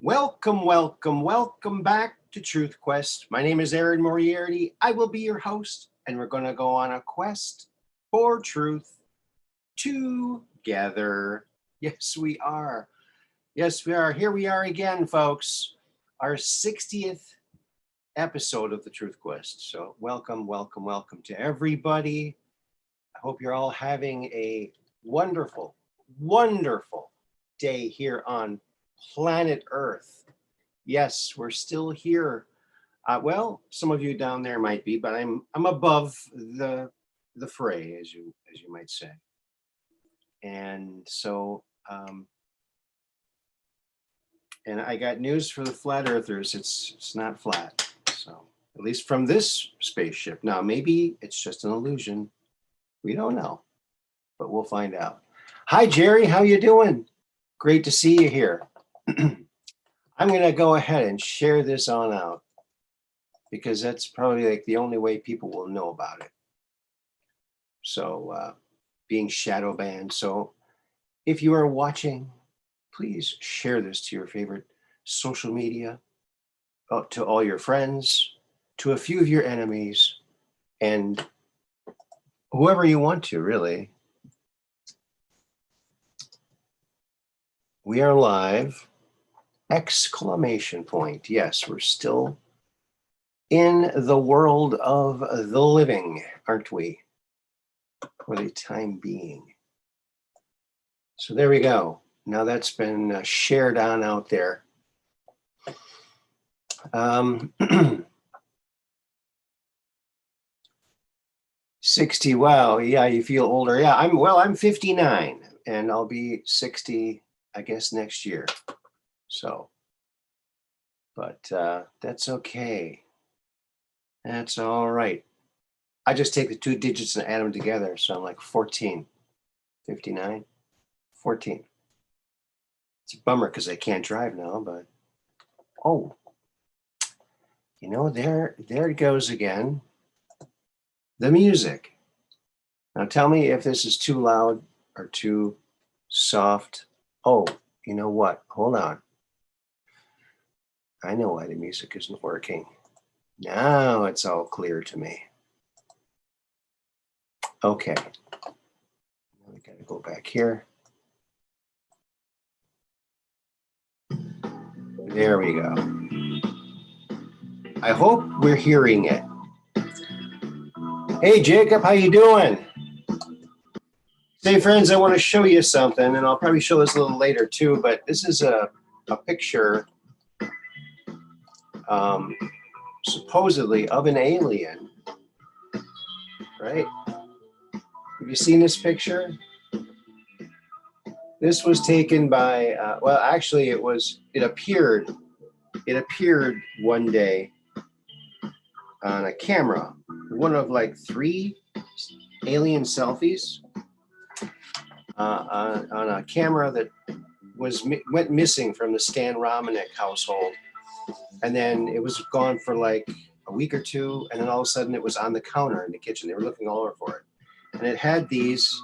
Welcome, welcome, welcome back to Truth Quest. My name is Aaron Moriarity. I will be your host, and we're going to go on a quest for truth together. Yes, we are. Yes, we are. Here we are again, folks. Our 60th episode of the Truth Quest. So welcome, welcome, welcome to everybody. I hope you're all having a wonderful, wonderful day here on planet Earth. Yes, we're still here. Well, some of you down there might be, but I'm above the fray, as you might say. And so, and I got news for the flat earthers. It's not flat. So at least from this spaceship. Now maybe it's just an illusion. We don't know, but we'll find out. Hi Jerry, how you doing? Great to see you here. I'm going to go ahead and share this on out because that's probably like the only way people will know about it. So being shadow banned. So if you are watching, please share this to your favorite social media, to all your friends, to a few of your enemies, and whoever you want to, really. We are live. Exclamation point. Yes, we're still in the world of the living, aren't we? For the time being. So there we go. Now that's been shared on out there. 60. Wow. Yeah, you feel older. Yeah, I'm 59 and I'll be 60, I guess, next year. So, but that's okay. That's all right. I just take the two digits and add them together. So I'm like 14, 59, 14. It's a bummer because I can't drive now, but, oh, you know, there it goes again. The music. Now tell me if this is too loud or too soft. Oh, you know what? Hold on. I know why the music isn't working. Now it's all clear to me. Okay. Now we gotta go back here. There we go. I hope we're hearing it. Hey Jacob, how you doing? Say friends, I want to show you something, and I'll probably show this a little later too, but this is a picture supposedly of an alien, right? Have you seen this picture? This was taken by, well, actually it appeared one day on a camera, one of like 3 alien selfies on a camera that went missing from the Stan Romanek household. And then it was gone for like a week or 2, and then all of a sudden it was on the counter in the kitchen. They were looking all over for it. And it had these,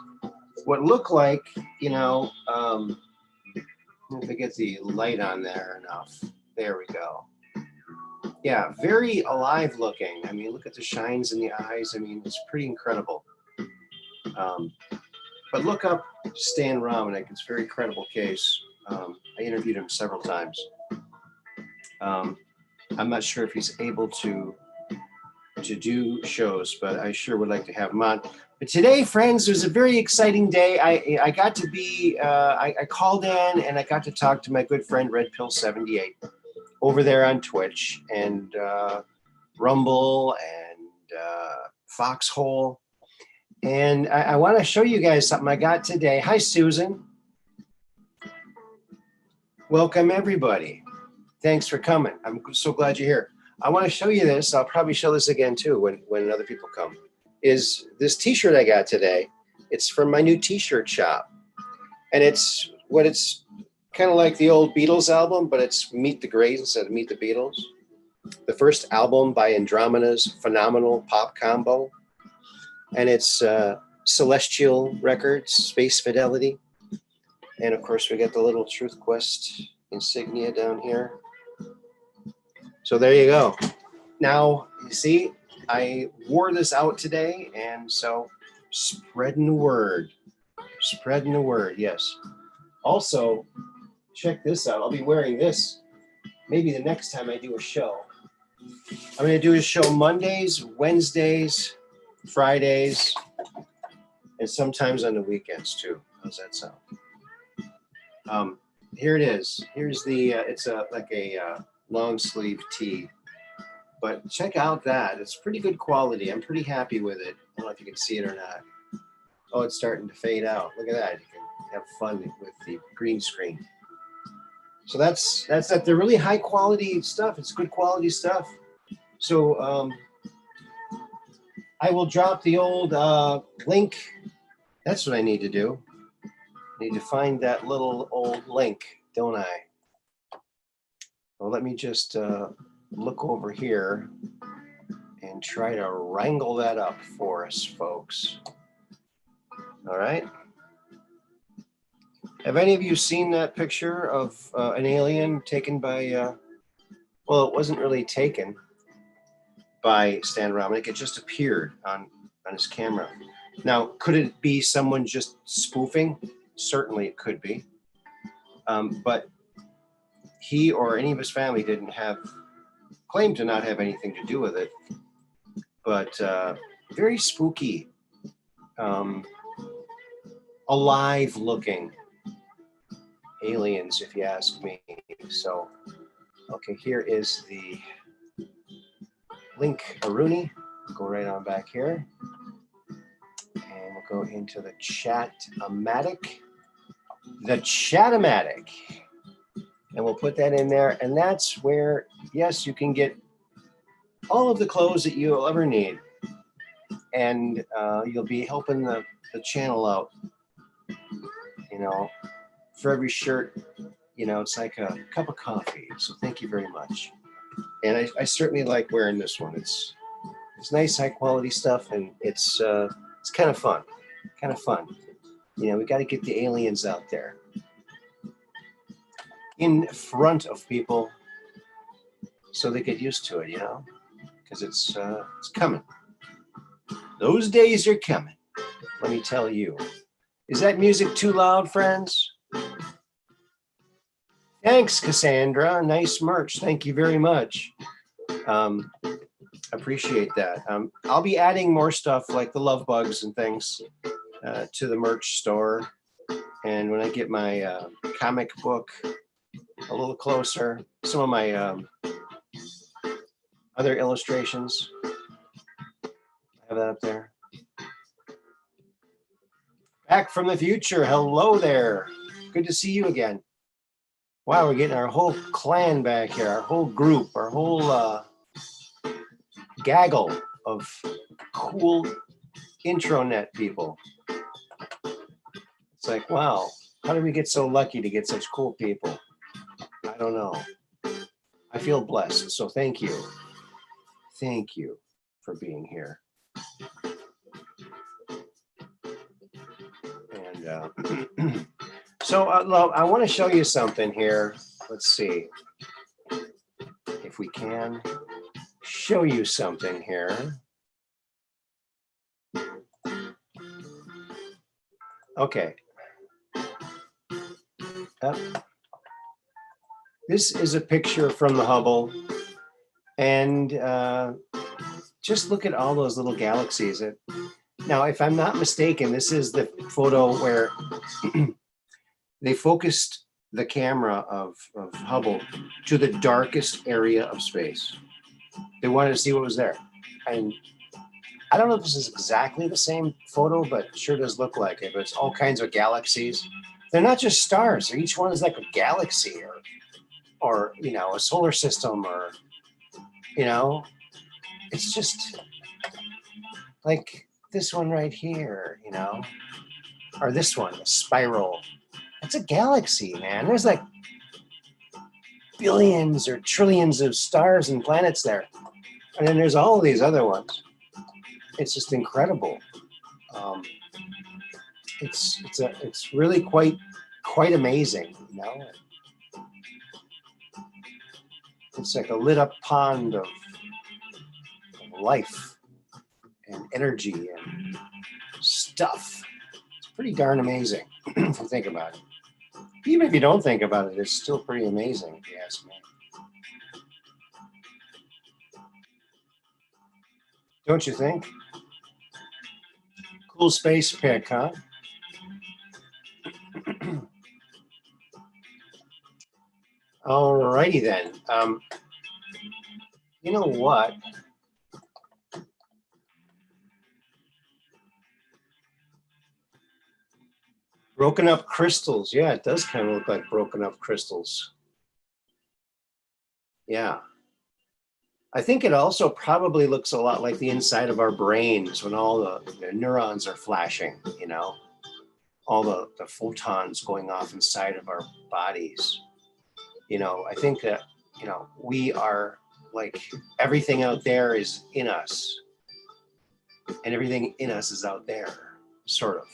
what looked like, you know, if I get the light on there enough. There we go. Yeah, very alive looking. I mean, look at the shines in the eyes. I mean, it's pretty incredible. But look up Stan Romanek. It's a very credible case. I interviewed him several times. I'm not sure if he's able to do shows, but I sure would like to have him on. But today, friends, was a very exciting day. I got to be, I called in and I got to talk to my good friend Red Pill 78 over there on Twitch and Rumble and Foxhole. And I want to show you guys something I got today. Hi, Susan. Welcome, everybody. Thanks for coming. I'm so glad you're here. I want to show you this. I'll probably show this again, too, when other people come. Is this T-shirt I got today. It's from my new T-shirt shop. And it's kind of like the old Beatles album, but it's Meet the Greys instead of Meet the Beatles. The first album by Andromeda's phenomenal pop combo. And it's Celestial Records, Space Fidelity. And of course, we got the little Truth Quest insignia down here. So there you go. Now, you see, I wore this out today, and so spreading the word. Spreading the word, yes. Also, check this out. I'll be wearing this maybe the next time I do a show. I'm going to do a show Mondays, Wednesdays, Fridays, and sometimes on the weekends too. How's that sound? Here it is. Here's the, it's like a long sleeve tee. But check out that. It's pretty good quality. I'm pretty happy with it. I don't know if you can see it or not. Oh, it's starting to fade out. Look at that. You can have fun with the green screen. So that's that. They're really high quality stuff. It's good quality stuff. So I will drop the old link. That's what I need to do. I need to find that little old link, don't I? Well, let me just look over here and try to wrangle that up for us, folks. All right. Have any of you seen that picture of an alien taken by, well, it wasn't really taken by Stan Romanek. It just appeared on his camera. Now, could it be someone just spoofing? Certainly it could be. But he or any of his family didn't claim to not have anything to do with it. But very spooky, alive looking aliens, if you ask me. So, okay, here is the link, Aruni. Go right on back here. And we'll go into the chat-o-matic. The chat-o-matic. And we'll put that in there. And that's where, yes, you can get all of the clothes that you'll ever need. And you'll be helping the channel out. You know, for every shirt, you know, it's like a cup of coffee. So thank you very much. And I certainly like wearing this one. It's nice, high quality stuff, and it's kind of fun. Kind of fun. You know, we got to get the aliens out there in front of people so they get used to it, you know, because it's coming. Those days are coming. Let me tell you. Is that music too loud, friends? Thanks, Cassandra. Nice merch. Thank you very much. Appreciate that. I'll be adding more stuff like the love bugs and things to the merch store. And when I get my comic book a little closer, some of my other illustrations, I have that up there. Back from the future. Hello there. Good to see you again. Wow, we're getting our whole clan back here, our whole group, our whole gaggle of cool intranet people. It's like, wow, how did we get so lucky to get such cool people? I don't know. I feel blessed, so thank you. Thank you for being here. And so I want to show you something here. Let's see if we can show you something here. Okay. This is a picture from the Hubble, and just look at all those little galaxies. Now, if I'm not mistaken, this is the photo where they focused the camera of Hubble to the darkest area of space. They wanted to see what was there. And I don't know if this is exactly the same photo, but it sure does look like it. But it's all kinds of galaxies. They're not just stars. Each one is like a galaxy or you know, a solar system, or, you know, it's just like this one right here, you know, or this one, a spiral. It's a galaxy, man. There's like billions or trillions of stars and planets there. And then there's all of these other ones. It's just incredible. It's really quite quite amazing, you know. It's like a lit up pond of life and energy and stuff. It's pretty darn amazing if you think about it. Even if you don't think about it, it's still pretty amazing, if you ask me. Don't you think? Cool space pick, huh? Alrighty then. You know what? Broken up crystals. Yeah, it does kind of look like broken up crystals. Yeah. I think it also probably looks a lot like the inside of our brains when all the neurons are flashing, you know, all the photons going off inside of our bodies. You know, I think that, you know, we are like everything out there is in us and everything in us is out there, sort of.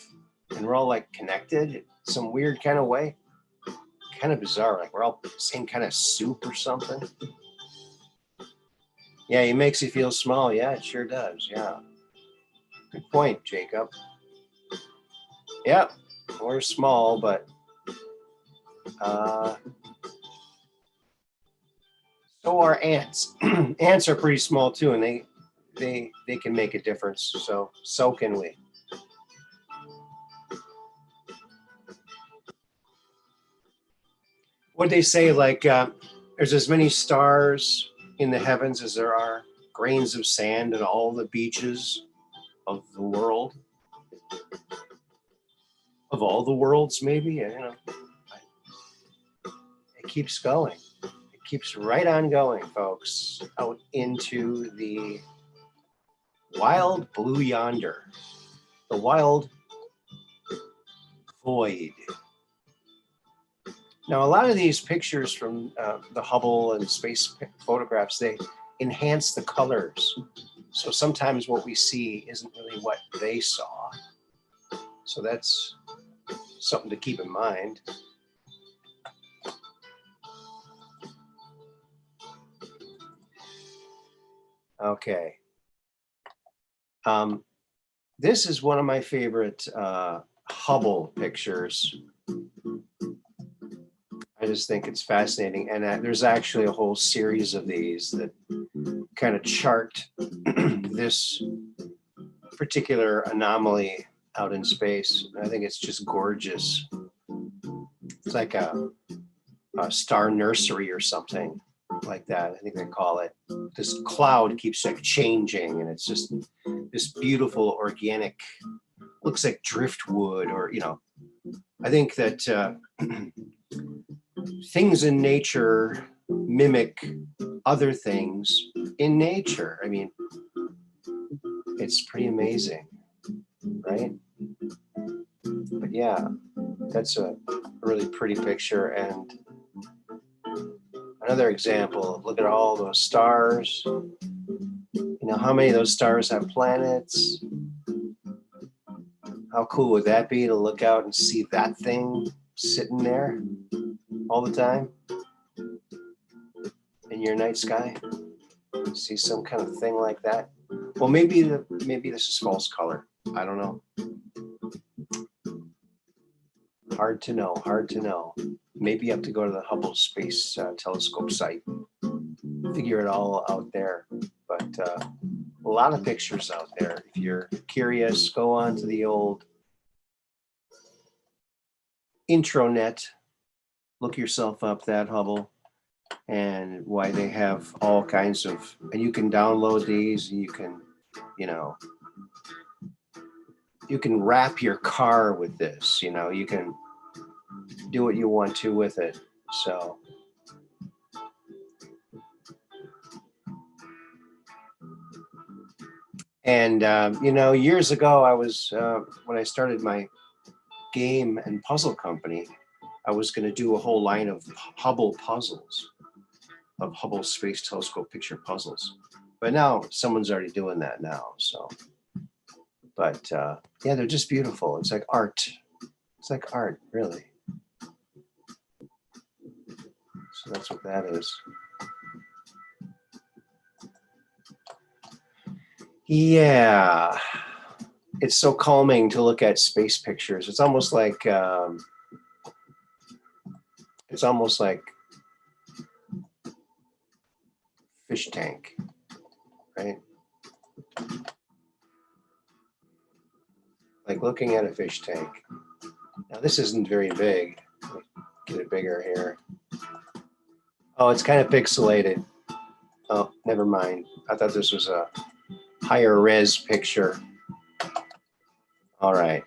And we're all like connected in some weird kind of way. Kind of bizarre, like we're all the same kind of soup or something. Yeah, he makes you feel small. Yeah, it sure does. Yeah. Good point, Jacob. Yeah, we're small, but so are ants. Ants are pretty small too, and they can make a difference. So can we. What they say, like there's as many stars in the heavens as there are grains of sand in all the beaches of the world, of all the worlds, maybe. You know, it keeps going. It keeps right on going, folks, out into the wild blue yonder, the wild void. Now, a lot of these pictures from the Hubble and space photographs, they enhance the colors. So sometimes what we see isn't really what they saw. So that's something to keep in mind. Okay. This is one of my favorite Hubble pictures. I just think it's fascinating. And there's actually a whole series of these that kind of chart this particular anomaly out in space. I think it's just gorgeous. It's like a star nursery or something like that. I think they call it. This cloud keeps like changing, and it's just this beautiful organic, looks like driftwood, or, you know, I think that things in nature mimic other things in nature. I mean, it's pretty amazing, right? But yeah, that's a really pretty picture. And another example, look at all those stars. You know, how many of those stars have planets? How cool would that be to look out and see that thing sitting there all the time in your night sky? See some kind of thing like that? Well, maybe this is false color. I don't know. Hard to know. Hard to know. Maybe you have to go to the Hubble Space Telescope site, figure it all out there. But a lot of pictures out there. If you're curious, go on to the old intranet, look yourself up that Hubble, and why they have all kinds of, and you can download these, and you can, you know, you can wrap your car with this, you know, you can do what you want to with it. So and you know, years ago I was when I started my game and puzzle company, I was going to do a whole line of Hubble puzzles, of Hubble Space Telescope picture puzzles, but now someone's already doing that now. So but yeah, they're just beautiful. It's like art. It's like art, really. That's what that is. Yeah, it's so calming to look at space pictures. It's almost like fish tank, right? Like looking at a fish tank. Now this isn't very big. Get it bigger here. Oh, it's kind of pixelated. Oh, never mind. I thought this was a higher res picture. All right.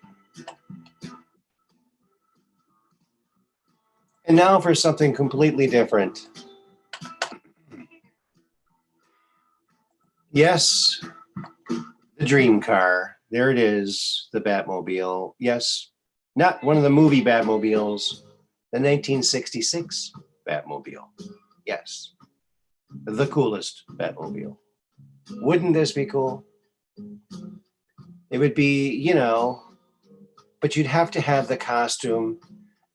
And now for something completely different. Yes, the dream car. There it is, the Batmobile. Yes, not one of the movie Batmobiles, the 1966 Batmobile. Yes, the coolest Batmobile. Wouldn't this be cool? It would be, you know, but you'd have to have the costume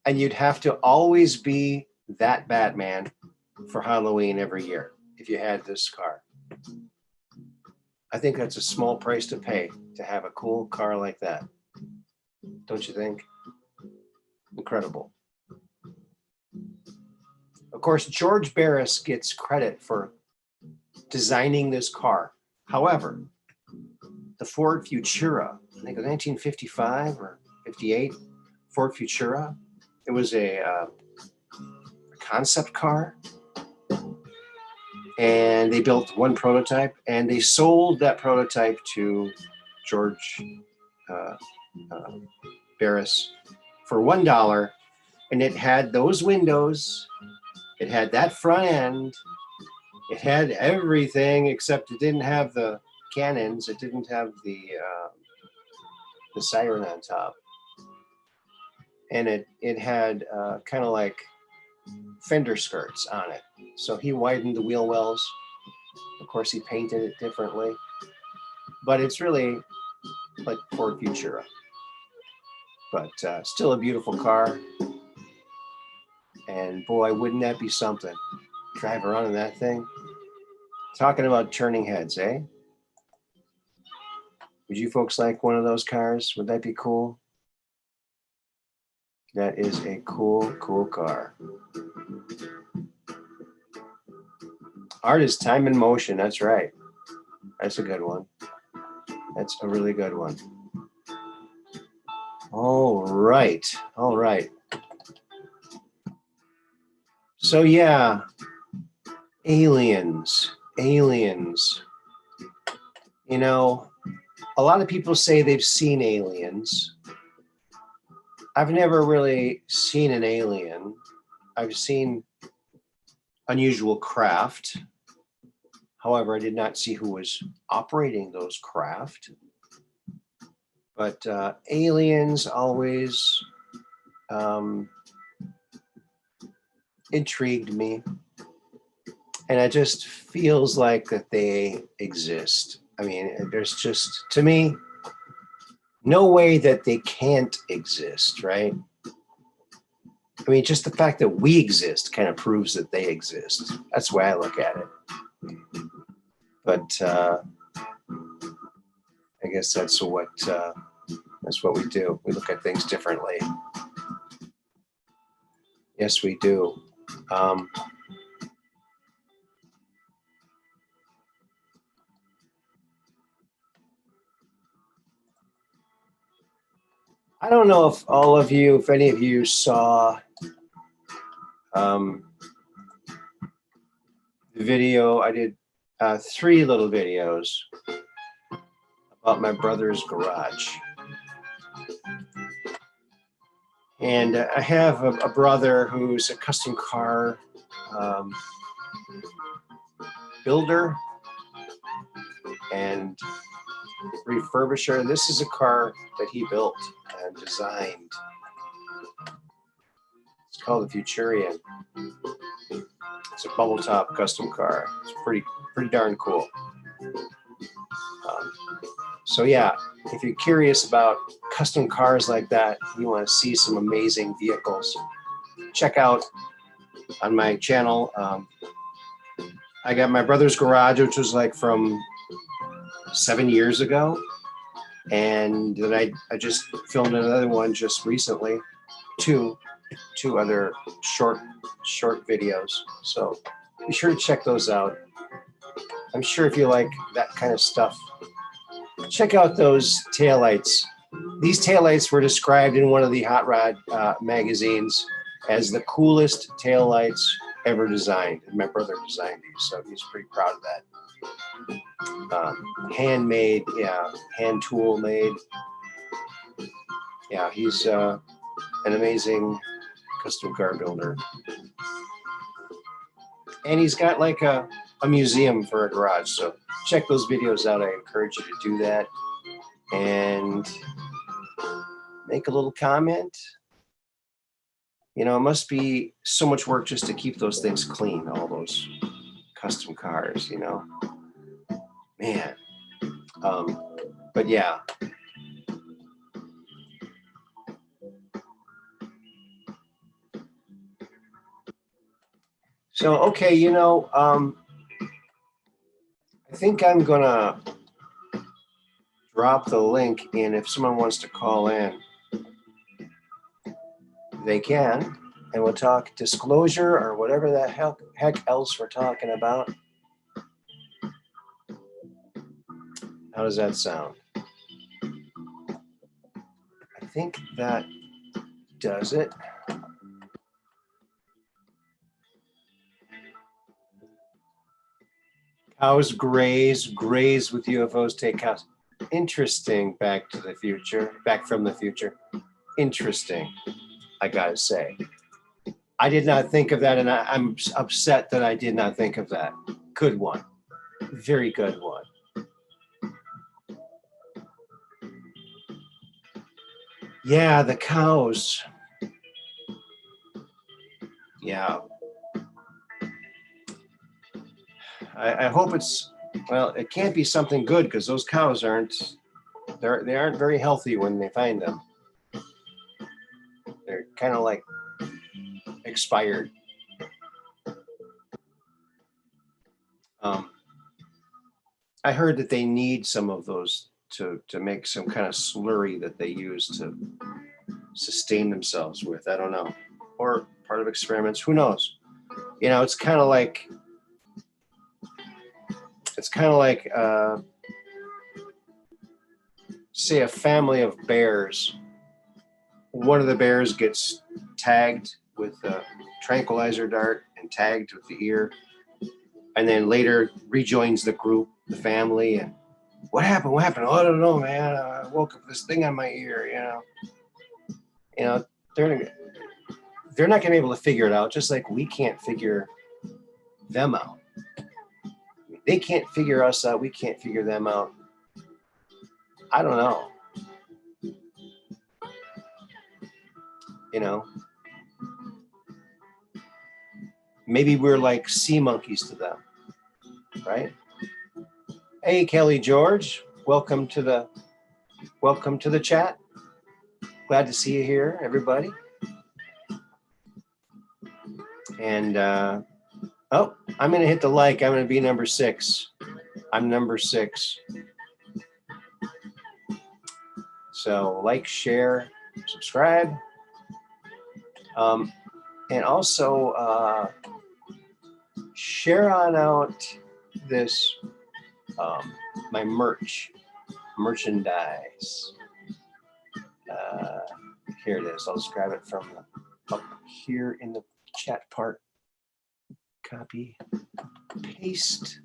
and you'd have to always be that Batman for Halloween every year if you had this car. I think that's a small price to pay to have a cool car like that. Don't you think? Incredible. Of course, George Barris gets credit for designing this car. However, the Ford Futura, I think it was 1955 or 58, Ford Futura, it was a concept car. And they built one prototype and they sold that prototype to George Barris for $1. And it had those windows, it had that front end, it had everything except it didn't have the cannons, it didn't have the siren on top. And it had kind of like fender skirts on it. So he widened the wheel wells. Of course, he painted it differently. But it's really like Ford Futura. But still a beautiful car. And boy, wouldn't that be something? Drive around in that thing. Talking about turning heads, eh? Would you folks like one of those cars? Would that be cool? That is a cool, cool car. Art is time and motion. That's right. That's a good one. That's a really good one. All right. All right. So yeah, aliens. Aliens. You know, a lot of people say they've seen aliens. I've never really seen an alien. I've seen unusual craft. However, I did not see who was operating those craft. But aliens always intrigued me. And it just feels like that they exist. I mean, there's just, to me, no way that they can't exist, right? I mean, just the fact that we exist kind of proves that they exist. That's the way I look at it. But I guess that's what we do. We look at things differently. Yes, we do. I don't know if any of you saw the video. I did 3 little videos about my brother's garage. And I have a brother who's a custom car builder and refurbisher. This is a car that he built and designed. It's called the Futura. It's a bubble top custom car. It's pretty darn cool. So yeah, if you're curious about custom cars like that, you want to see some amazing vehicles, check out on my channel. I got my brother's garage, which was like from 7 years ago. And then I just filmed another one just recently, two other short videos. So be sure to check those out. I'm sure if you like that kind of stuff, check out those taillights. These taillights were described in one of the Hot Rod magazines as the coolest taillights ever designed. And my brother designed these, so he's pretty proud of that. Handmade, yeah, hand tool made. Yeah, he's an amazing custom car builder. And he's got like a museum for a garage. So check those videos out. I encourage you to do that. And make a little comment. You know, it must be so much work just to keep those things clean, all those custom cars, you know. Man. But yeah. So, okay, you know, I think I'm gonna drop the link in. If someone wants to call in, they can, and we'll talk disclosure or whatever the heck else we're talking about. How does that sound? I think that does it. Cows graze with UFOs, take cows. Interesting. Back from the future. Interesting, I gotta say. I did not think of that, and I'm upset that I did not think of that. Good one. Very good one. Yeah, the cows. Yeah. I hope it's, well, it can't be something good, because those cows they aren't very healthy when they find them. They're kind of like expired. I heard that they need some of those to make some kind of slurry that they use to sustain themselves with. I don't know. Or part of experiments, who knows? You know, it's kind of like say a family of bears. One of the bears gets tagged with a tranquilizer dart and tagged with the ear, and then later rejoins the group, the family, and what happened? Oh, I don't know, man. I woke up with this thing on my ear, you know. They're not gonna be able to figure it out, just like we can't figure them out. They can't figure us out, we can't figure them out. I don't know. You know, maybe we're like sea monkeys to them, right? Hey, Kelly George, welcome to the chat. Glad to see you here, everybody. And oh, I'm gonna hit the like. I'm gonna be number 6. I'm number 6. So like, share, subscribe. And also share on out this my merchandise. Here it is. I'll just grab it from up here in the chat part. Copy, paste.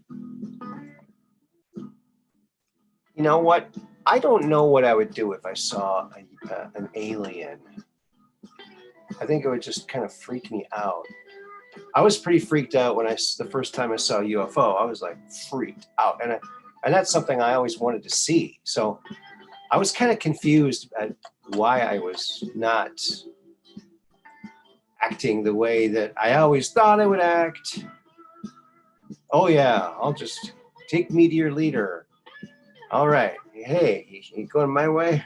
You know what? I don't know what I would do if I saw an alien. I think it would just kind of freak me out. I was pretty freaked out when the first time I saw a UFO. I was like freaked out, and that's something I always wanted to see. So I was kind of confused at why I was not acting the way that I always thought I would act. Oh yeah, I'll just take me to your leader. All right, hey, you going my way?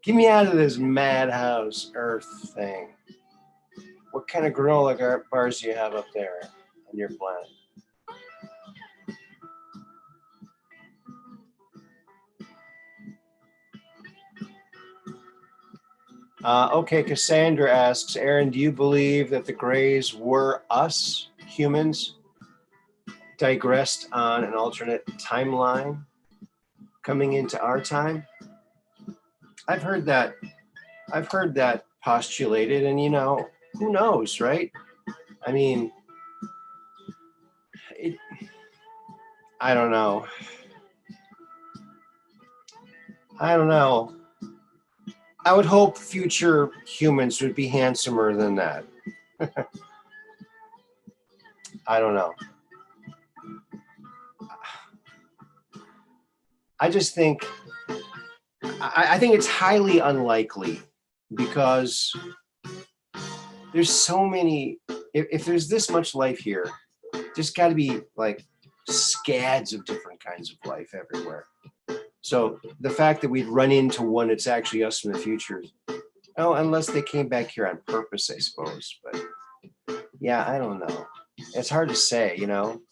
Get me out of this madhouse Earth thing. What kind of granola bars do you have up there on your planet? Okay, Cassandra asks, Aaron, do you believe that the Greys were us, humans, digressed on an alternate timeline coming into our time? I've heard that postulated, and you know, who knows, right? I mean, I don't know. I don't know. I would hope future humans would be handsomer than that. I don't know. I just think, I think it's highly unlikely because there's so many, if there's this much life here, there's got to be like scads of different kinds of life everywhere. So the fact that we'd run into one that's actually us in the future, oh, unless they came back here on purpose, I suppose. But yeah, I don't know. It's hard to say, you know.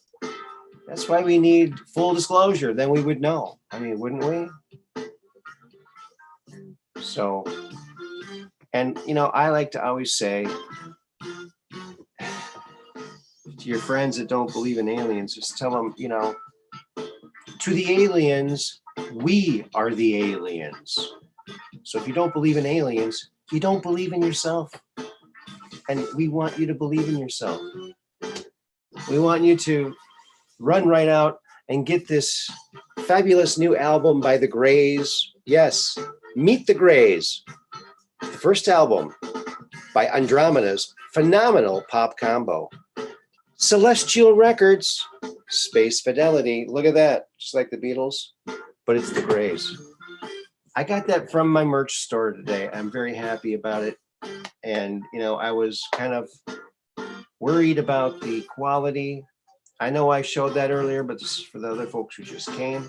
That's why we need full disclosure. Then we would know. I mean, wouldn't we? So, and you know, I like to always say to your friends that don't believe in aliens, just tell them, you know, to the aliens, we are the aliens. So if you don't believe in aliens, you don't believe in yourself. And we want you to believe in yourself. We want you to run right out and get this fabulous new album by the Greys. Yes, Meet the Greys. The first album by Andromeda's phenomenal pop combo. Celestial Records, Space Fidelity. Look at that, just like the Beatles, but it's the Greys. I got that from my merch store today. I'm very happy about it. And, you know, I was kind of worried about the quality. I know I showed that earlier, but this is for the other folks who just came.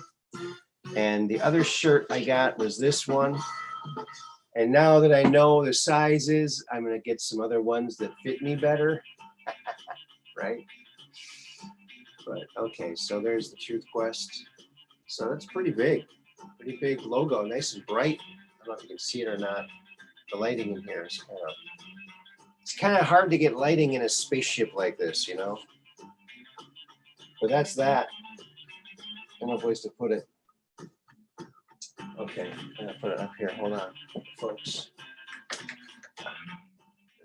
And the other shirt I got was this one. And now that I know the sizes, I'm going to get some other ones that fit me better. Right? But okay, so there's the Truth Quest. So that's pretty big logo, nice and bright. I don't know if you can see it or not. The lighting in here is kind of hard to get lighting in a spaceship like this, you know. But that's that. I don't know a place to put it. Okay, I'm gonna put it up here. Hold on, folks. The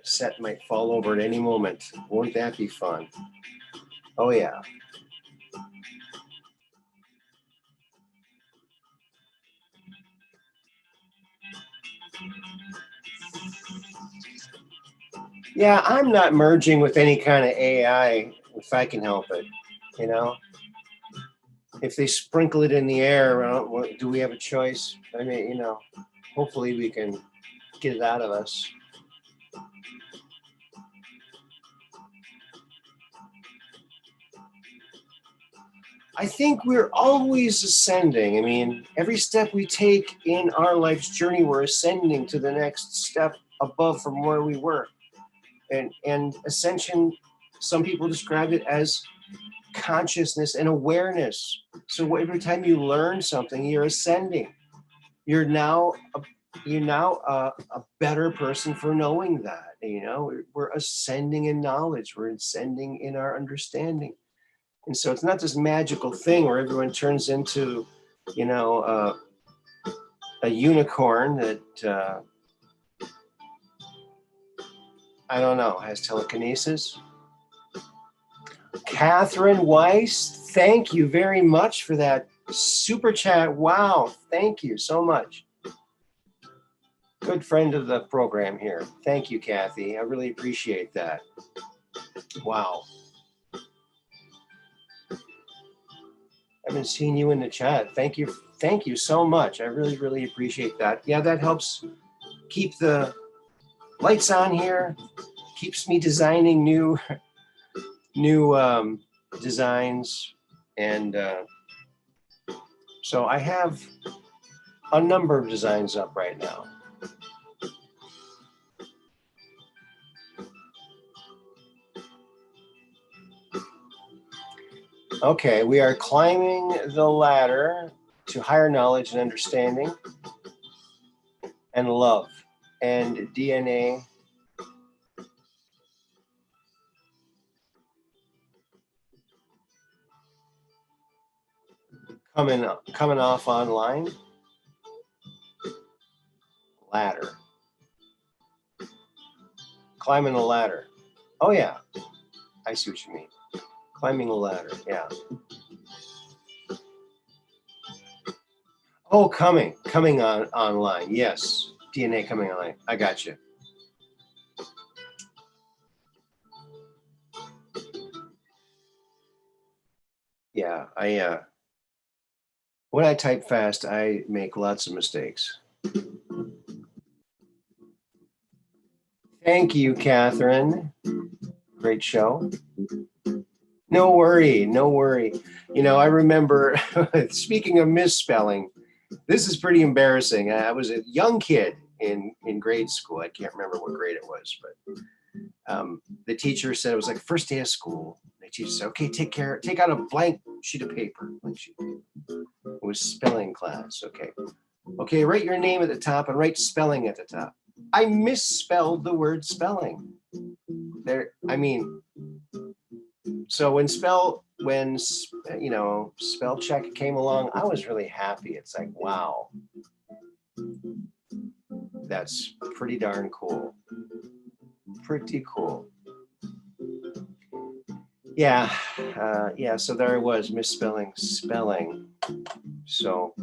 set might fall over at any moment. Won't that be fun? Oh yeah. Yeah, I'm not merging with any kind of AI if I can help it, you know. If they sprinkle it in the air, do we have a choice? I mean, you know, hopefully we can get it out of us. I think we're always ascending. I mean, every step we take in our life's journey, we're ascending to the next step above from where we were. And ascension, some people describe it as consciousness and awareness. So every time you learn something, you're ascending. You're now a better person for knowing that. You know, we're ascending in knowledge. We're ascending in our understanding. And so it's not this magical thing where everyone turns into, you know, a unicorn that I don't know, has telekinesis. Catherine Weiss, thank you very much for that super chat. Wow, thank you so much. Good friend of the program here. Thank you, Kathy. I really appreciate that. Wow. I haven't seen you in the chat. Thank you. Thank you so much. I really, really appreciate that. Yeah, that helps keep the lights on here, keeps me designing new designs. And so I have a number of designs up right now. Okay, we are climbing the ladder to higher knowledge and understanding and love and DNA. Coming off online. Ladder. Climbing a ladder. Oh yeah, I see what you mean. Climbing a ladder, yeah. Oh, coming on online. Yes, DNA coming online. I got you. Yeah, when I type fast, I make lots of mistakes. Thank you, Catherine. Great show. No worry, no worry. You know, I remember, speaking of misspelling, this is pretty embarrassing. I was a young kid in grade school. I can't remember what grade it was, but the teacher said it was like first day of school. The teacher said, okay, take out a blank sheet of paper. It was spelling class. Okay, write your name at the top and write spelling at the top. I misspelled the word spelling. So when spell check came along, I was really happy. It's like, wow, that's pretty darn cool. Pretty cool. Yeah, so there I was, misspelling spelling. So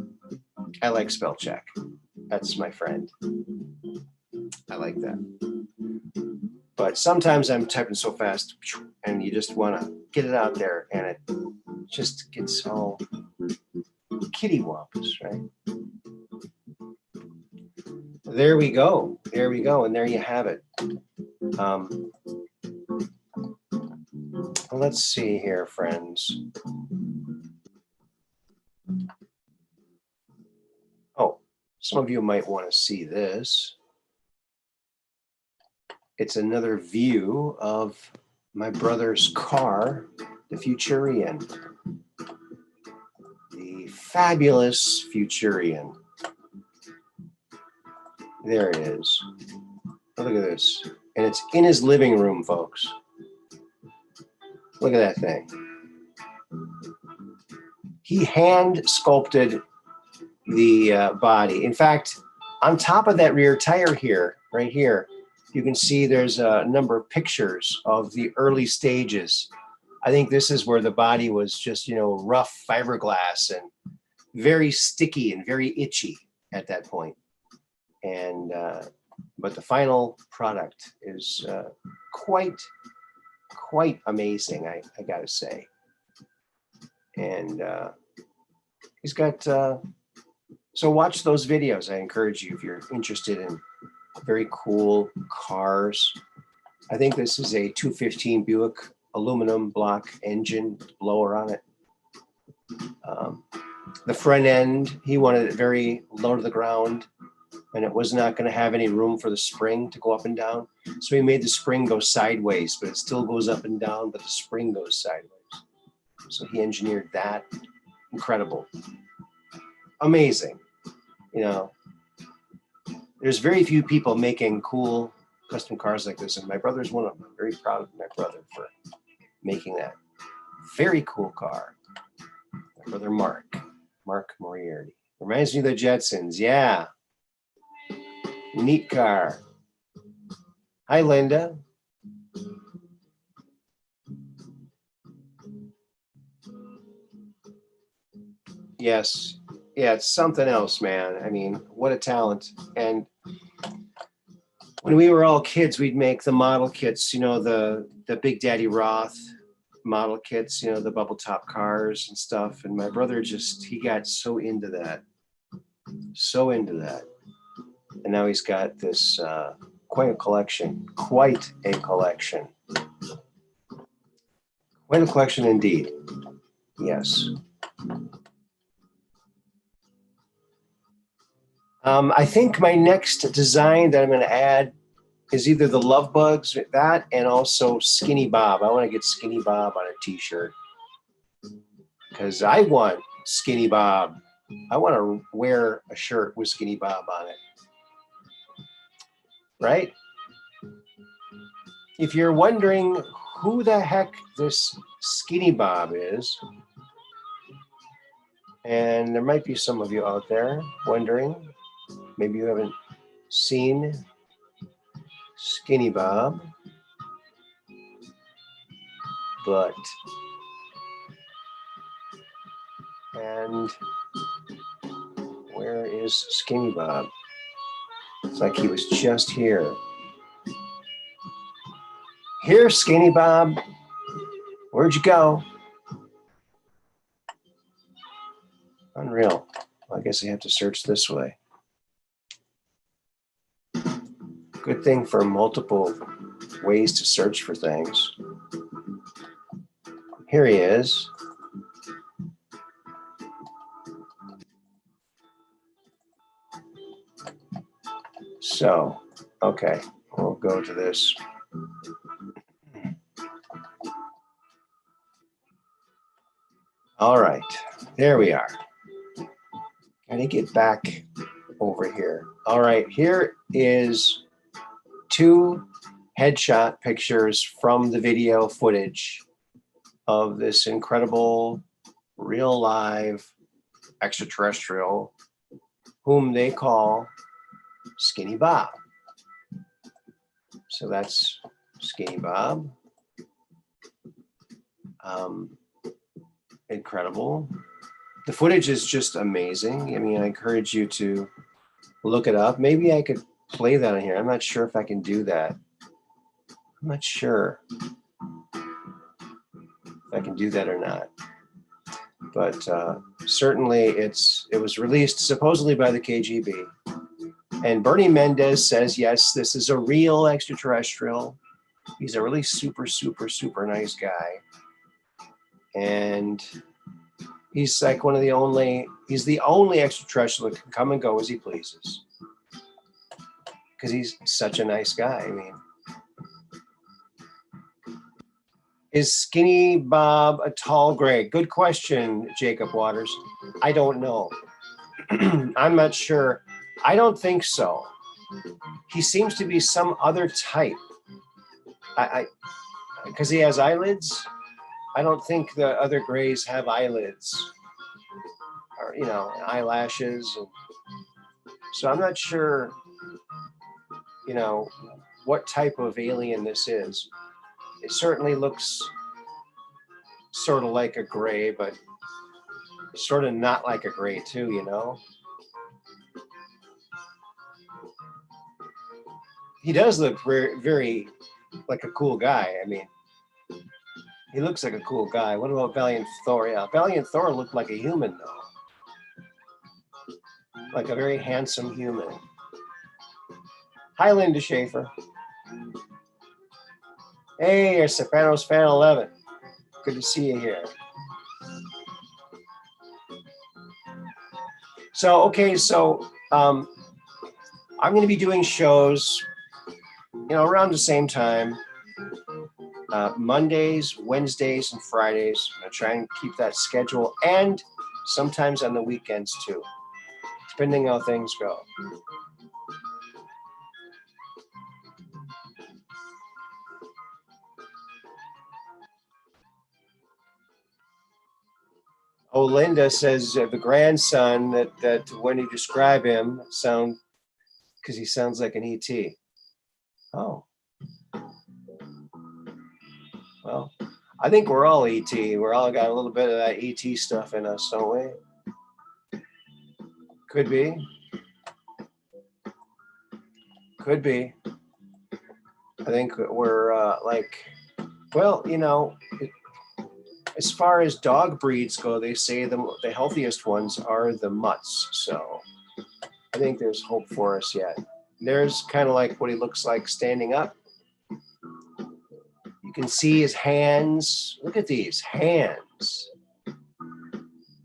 I like spell check. That's my friend. I like that. But sometimes I'm typing so fast and you just want to get it out there and it just gets all kittywampus, right? There we go. And there you have it. Let's see here, friends. Oh, some of you might want to see this. It's another view of my brother's car, the Futurian. The fabulous Futurian. There it is. Oh, look at this. And it's in his living room, folks. Look at that thing. He hand sculpted the body. In fact, on top of that rear tire here, right here, you can see there's a number of pictures of the early stages. I think this is where the body was just, rough fiberglass and very sticky and very itchy at that point. And but the final product is quite amazing, I gotta say. And he's got so watch those videos. I encourage you if you're interested in very cool cars. I think this is a 215 Buick aluminum block engine blower on it. The front end, he wanted it very low to the ground, and it was not going to have any room for the spring to go up and down. So he made the spring go sideways, but it still goes up and down, but the spring goes sideways. So he engineered that. Incredible. Amazing. There's very few people making cool custom cars like this, and my brother's one of them. I'm very proud of my brother for making that very cool car. My brother Mark Moriarty. Reminds me of the Jetsons. Yeah. Neat car. Hi, Linda. Yes. Yeah, it's something else, man. I mean, what a talent. And when we were all kids, we'd make the model kits, the Big Daddy Roth model kits, the bubble top cars and stuff. And my brother he got so into that. And now he's got this quite a collection. Quite a collection indeed. Yes. I think my next design that I'm going to add is either the Love Bugs, that, and also Skinny Bob. I want to get Skinny Bob on a t-shirt. because I want Skinny Bob. I want to wear a shirt with Skinny Bob on it. Right? If you're wondering who the heck this Skinny Bob is, and there might be some of you out there wondering, maybe you haven't seen Skinny Bob, but, and where is Skinny Bob? It's like he was just here. Here, Skinny Bob. Where'd you go? Unreal. Well, I guess I have to search this way. Good thing for multiple ways to search for things. Here he is. So, okay, we'll go to this. All right, there we are. Gotta get back over here. All right, here is 2 headshot pictures from the video footage of this incredible real live extraterrestrial whom they call Skinny Bob. So that's Skinny Bob. Incredible. The footage is just amazing. I mean, I encourage you to look it up. Maybe I could play that on here. I'm not sure if I can do that. I'm not sure if I can do that or not. But certainly it was released supposedly by the KGB. And Bernie Mendez says, yes, this is a real extraterrestrial. He's a really super, super, super nice guy. And he's like he's the only extraterrestrial that can come and go as he pleases. Because he's such a nice guy. I mean, is Skinny Bob a tall gray? Good question, Jacob Waters. I don't know. I'm not sure. I don't think so. He seems to be some other type. Because he has eyelids. I don't think the other grays have eyelids or, you know, eyelashes. So I'm not sure, you know, what type of alien this is. It certainly looks sort of like a gray, but sort of not like a gray too, you know. He does look very, very like a cool guy. I mean, he looks like a cool guy. What about Valiant Thor? Yeah, Valiant Thor looked like a human, though. Like a very handsome human. Hi, Linda Schaefer. Hey, you're Sopranos fan 11. Good to see you here. So, okay, so I'm going to be doing shows, you know, around the same time. Mondays, Wednesdays, and Fridays. I'm going to try and keep that schedule, and sometimes on the weekends too, depending how things go. Oh, Linda says the grandson that when you describe him because he sounds like an ET. Oh. Well, I think we're all ET. We're all got a little bit of that ET stuff in us, don't we? Could be. Could be. I think we're like, well, you know, as far as dog breeds go, they say the healthiest ones are the mutts. So I think there's hope for us yet. There's kind of like what he looks like standing up. You can see his hands. Look at these hands.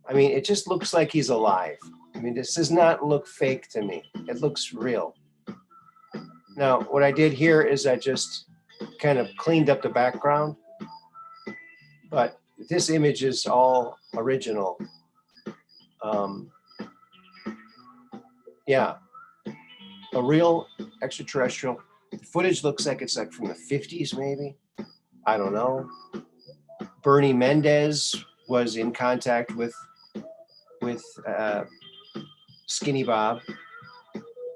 I mean, it just looks like he's alive. I mean, this does not look fake to me. It looks real. Now, what I did here is I just kind of cleaned up the background. But this image is all original. Yeah, a real extraterrestrial. The footage looks like it's like from the 50s, maybe. I don't know. Bernie Mendez was in contact with Skinny Bob.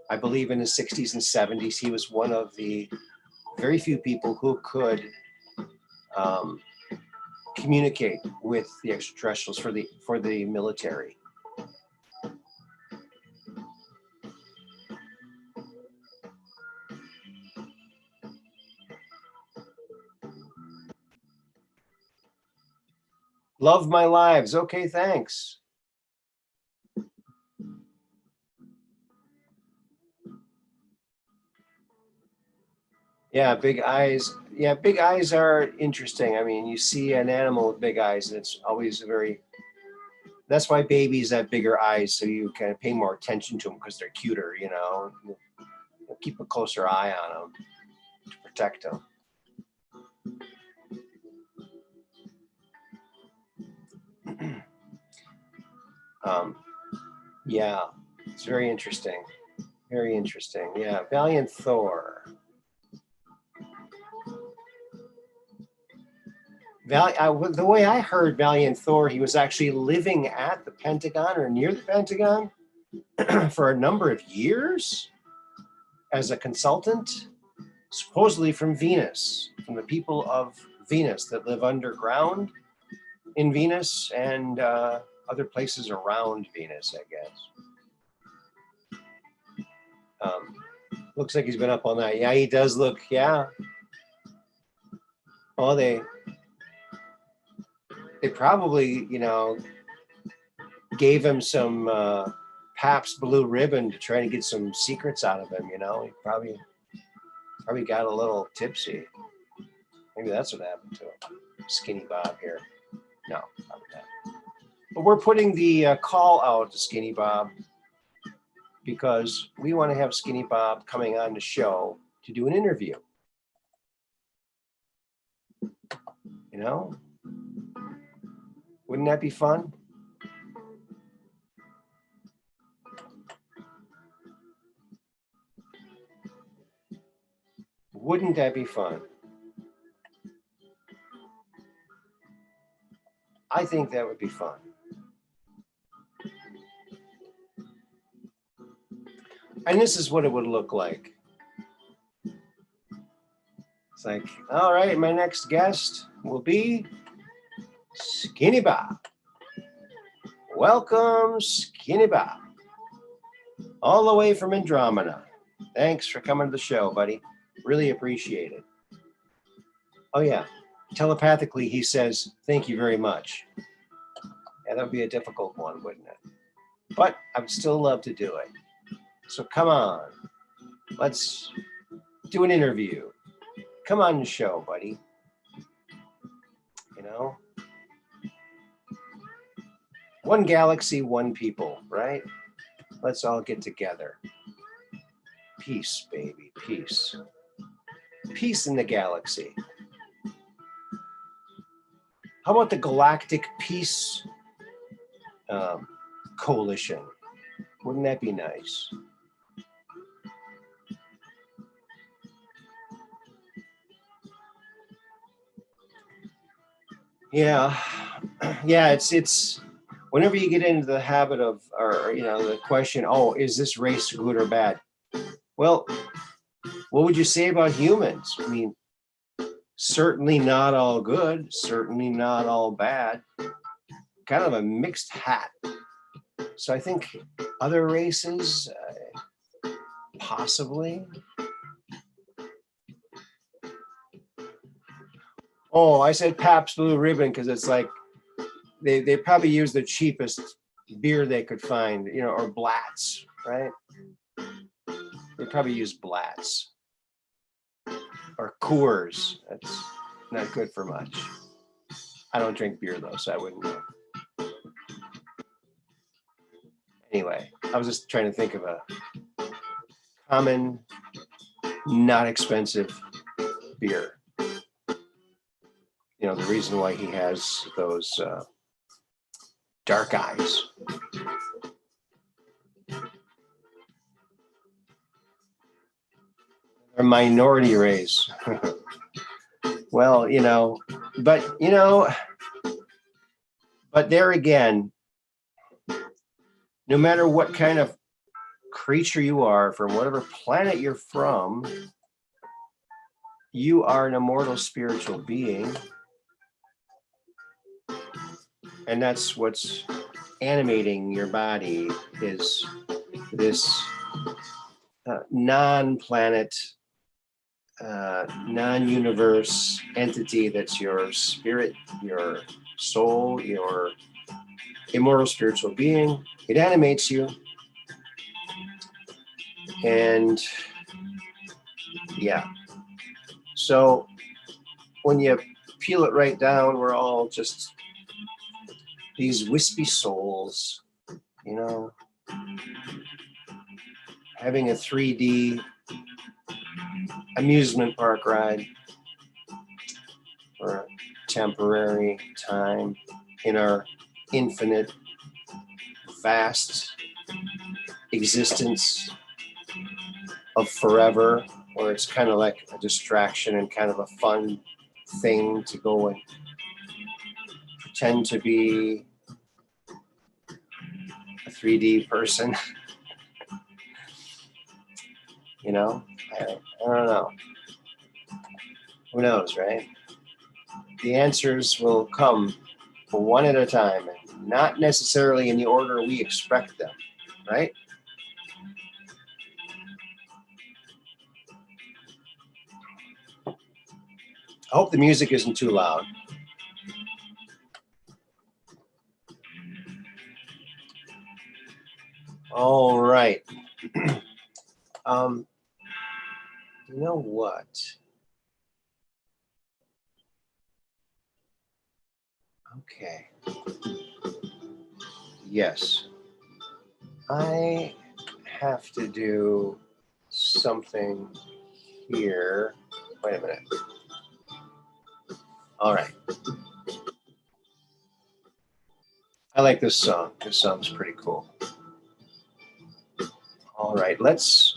I believe in the 60s and 70s, he was one of the very few people who could communicate with the extraterrestrials for the military. Love my lives. Okay, thanks. Yeah, big eyes. Yeah, big eyes are interesting. I mean, you see an animal with big eyes, and it's always a very. That's why babies have bigger eyes, so you kind of pay more attention to them because they're cuter. You know, you'll keep a closer eye on them to protect them. Yeah, it's very interesting. Very interesting. Yeah, Valiant Thor. The way I heard Valiant Thor, he was actually living at the Pentagon or near the Pentagon for a number of years as a consultant, supposedly from Venus, from the people of Venus that live underground in Venus and other places around Venus, I guess. Looks like he's been up all night. Yeah, he does look, yeah. Oh, they probably, you know, gave him some Pabst Blue Ribbon to try to get some secrets out of him, you know. He probably got a little tipsy. Maybe that's what happened to him. Skinny Bob here. No, probably not. But we're putting the call out to Skinny Bob because we want to have Skinny Bob coming on the show to do an interview. You know? Wouldn't that be fun? Wouldn't that be fun? I think that would be fun. And this is what it would look like. It's like, all right, my next guest will be Skinny Bob. Welcome, Skinny Bob. All the way from Andromeda. Thanks for coming to the show, buddy. Really appreciate it. Oh, yeah. Telepathically, he says, thank you very much. Yeah, that would be a difficult one, wouldn't it? But I would still love to do it. So come on. Let's do an interview. Come on the show, buddy. You know? One galaxy, one people, right? Let's all get together. Peace, baby, peace. Peace in the galaxy. How about the Galactic Peace Coalition? Wouldn't that be nice? Yeah, yeah. It's whenever you get into the habit of, or you know, the question, oh, is this race good or bad? Well, what would you say about humans? I mean, certainly not all good, certainly not all bad. Kind of a mixed hat. So I think other races, possibly. Oh, I said Pabst Blue Ribbon because it's like they probably use the cheapest beer they could find, you know, or Blatz, right? They probably use Blatz or Coors. That's not good for much. I don't drink beer though, so I wouldn't know. Anyway, I was just trying to think of a common, not expensive beer. You know, the reason why he has those dark eyes. A minority race. Well, you know, but there again, no matter what kind of creature you are, from whatever planet you're from, you are an immortal spiritual being. And that's what's animating your body, is this non-planet, non-universe entity that's your spirit, your soul, your immortal spiritual being. It animates you. And yeah. So when you peel it right down, we're all just these wispy souls, you know, having a 3D amusement park ride for a temporary time in our infinite, vast existence of forever, where it's kind of like a distraction and kind of a fun thing to go and pretend to be a 3D person. You know, I don't know. Who knows, right? The answers will come one at a time, and not necessarily in the order we expect them, right? I hope the music isn't too loud. All right. You know what? Okay. Yes. I have to do something here. Wait a minute. All right. I like this song. This song's pretty cool. All right, let's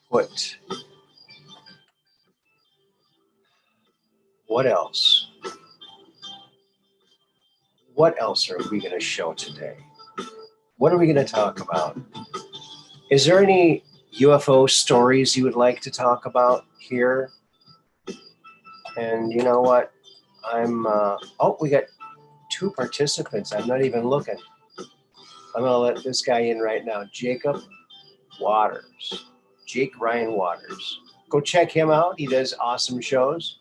put, what else? What else are we going to show today? What are we going to talk about? Is there any UFO stories you would like to talk about here? And you know what? Oh, we got 2 participants. I'm not even looking. I'm going to let this guy in right now. Jacob Waters. Jake Ryan Waters. Go check him out. He does awesome shows.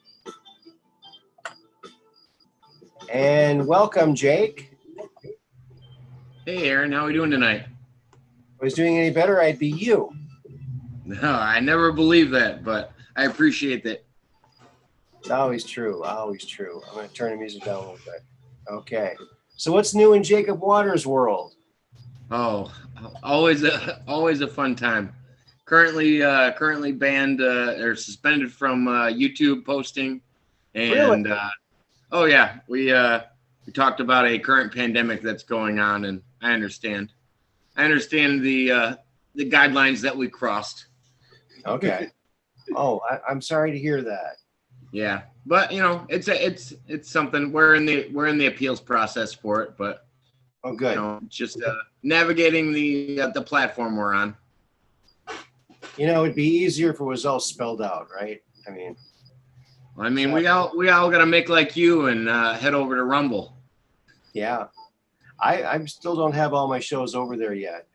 And welcome, Jake. Hey, Aaron. How are we doing tonight? If I was doing any better, I'd be you. No, I never believe that, but I appreciate that. It's always true. Always true. I'm going to turn the music down a little bit. Okay. So what's new in Jacob Waters' world? Oh, always a fun time. Currently banned or suspended from YouTube posting, and Really? oh yeah, we talked about a current pandemic that's going on, and I understand the guidelines that we crossed. Okay. Oh, I'm sorry to hear that. Yeah, but you know, it's something. We're in the appeals process for it, but Oh, good. you know, just navigating the platform we're on. You know, it'd be easier if it was all spelled out, right? I mean, we all got to make like you and head over to Rumble. yeah. I still don't have all my shows over there yet.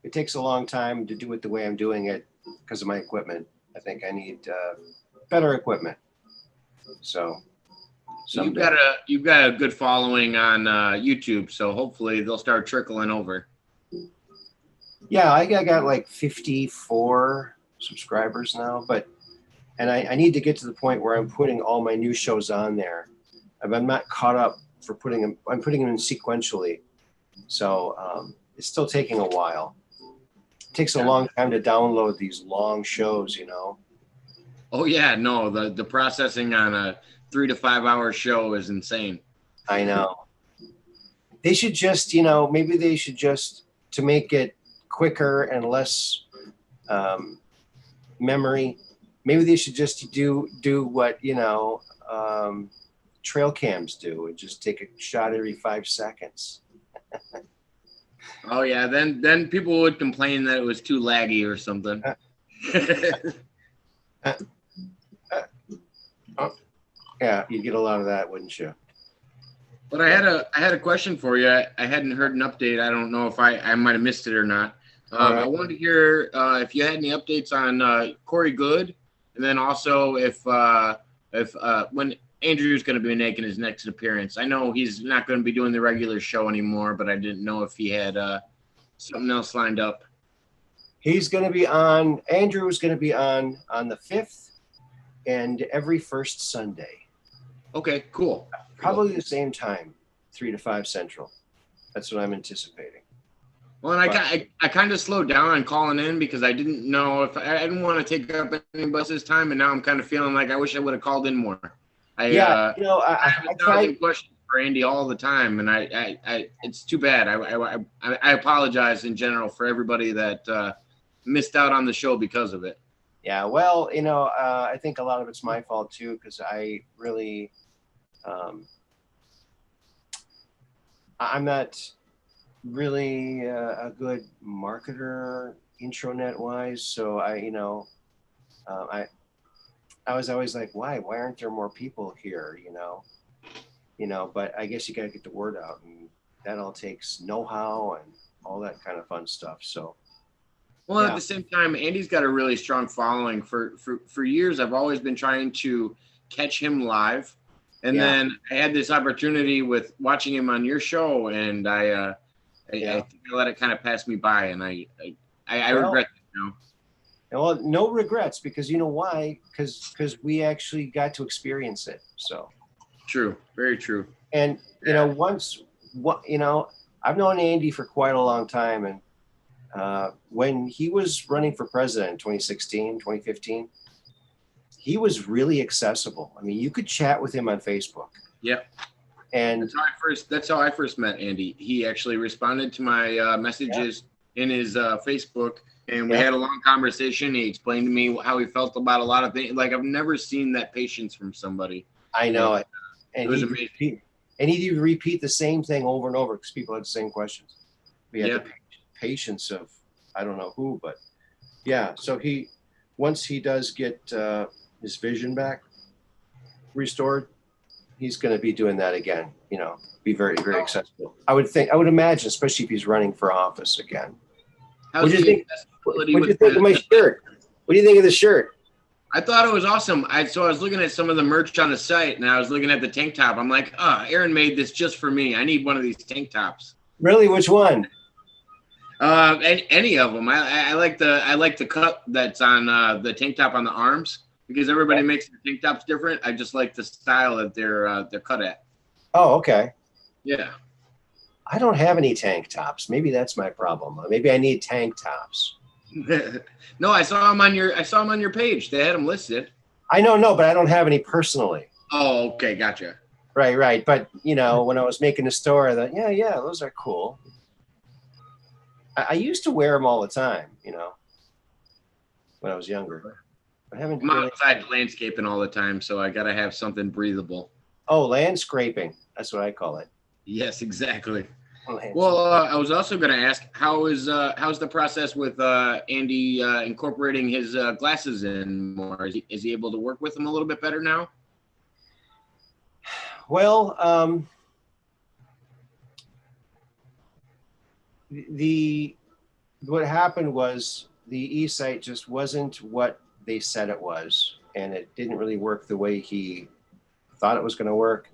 It takes a long time to do it the way I'm doing it because of my equipment. I think I need better equipment. So someday. You've got a good following on YouTube, so hopefully they'll start trickling over. Yeah, I got like 54 subscribers now, and I need to get to the point where I'm putting all my new shows on there. I'm not caught up for putting them. I'm putting them in sequentially, so it's still taking a while. takes a long time to download these long shows, you know. Oh yeah, no, the processing on a 3 to 5 hour show is insane. I know. They should just, you know, maybe they should just, to make it quicker and less memory, maybe they should just do what, you know, trail cams do and just take a shot every 5 seconds. Oh yeah, then people would complain that it was too laggy or something. Yeah, you'd get a lot of that, wouldn't you? But I had a question for you. I hadn't heard an update. I don't know if I might have missed it or not. Right. I wanted to hear if you had any updates on Corey Good, and then also if when Andrew's going to be making his next appearance. I know he's not going to be doing the regular show anymore, but I didn't know if he had something else lined up. He's going to be on. Andrew is going to be on the 5th and every first Sunday. Okay, cool. Probably the same time, 3 to 5 Central. That's what I'm anticipating. Well, and I kind of slowed down on calling in because I didn't know if I didn't want to take up anybody's time, and now I'm kind of feeling like I wish I would have called in more. I have 1,000 questions for Andy all the time, and I it's too bad. I apologize in general for everybody that missed out on the show because of it. Yeah, well, you know, I think a lot of it's my fault too, because I really, I'm not really a good marketer intranet wise. So I was always like, why aren't there more people here? You know, but I guess you got to get the word out, and that all takes know-how and all that kind of fun stuff. So. Well, at the same time, Andy's got a really strong following. For years, I've always been trying to catch him live. And then I had this opportunity with watching him on your show, and I think I let it kind of pass me by, and I regret it now. Well, no regrets, because you know why? Because we actually got to experience it. So true, very true. And you know, I've known Andy for quite a long time, and when he was running for president in 2016, 2015, he was really accessible. I mean, you could chat with him on Facebook. Yeah. And that's how I first met Andy. He actually responded to my messages in his Facebook, and we had a long conversation. He explained to me how he felt about a lot of things. Like, I've never seen that patience from somebody. I know it. And it was amazing. He'd repeat the same thing over and over because people had the same questions. We had the patience of, I don't know who, but so once he does get his vision back restored, he's going to be doing that again, you know, be very, very accessible. I would imagine, especially if he's running for office again. What do you think of my shirt? What do you think of the shirt? I thought it was awesome. So I was looking at some of the merch on the site, and I was looking at the tank top. I'm like, Aaron made this just for me. I need one of these tank tops. Really? Which one? Any of them. I like the cut that's on the tank top on the arms, because everybody makes the tank tops different. I just like the style that they're cut at. Oh, okay. Yeah. I don't have any tank tops. Maybe that's my problem. Maybe I need tank tops. No, I saw them on your page. They had them listed. I know, but I don't have any personally. Oh, okay, gotcha. Right. But you know, when I was making the store, I thought, yeah, those are cool. I used to wear them all the time, you know, when I was younger. I haven't. I'm outside landscaping all the time, so I gotta have something breathable. Oh, landscaping. That's what I call it. Yes, exactly. Well, I was also going to ask, how's the process with Andy incorporating his glasses in more? Is he able to work with them a little bit better now? Well, what happened was the e-site just wasn't what they said it was, and it didn't really work the way he thought it was going to work.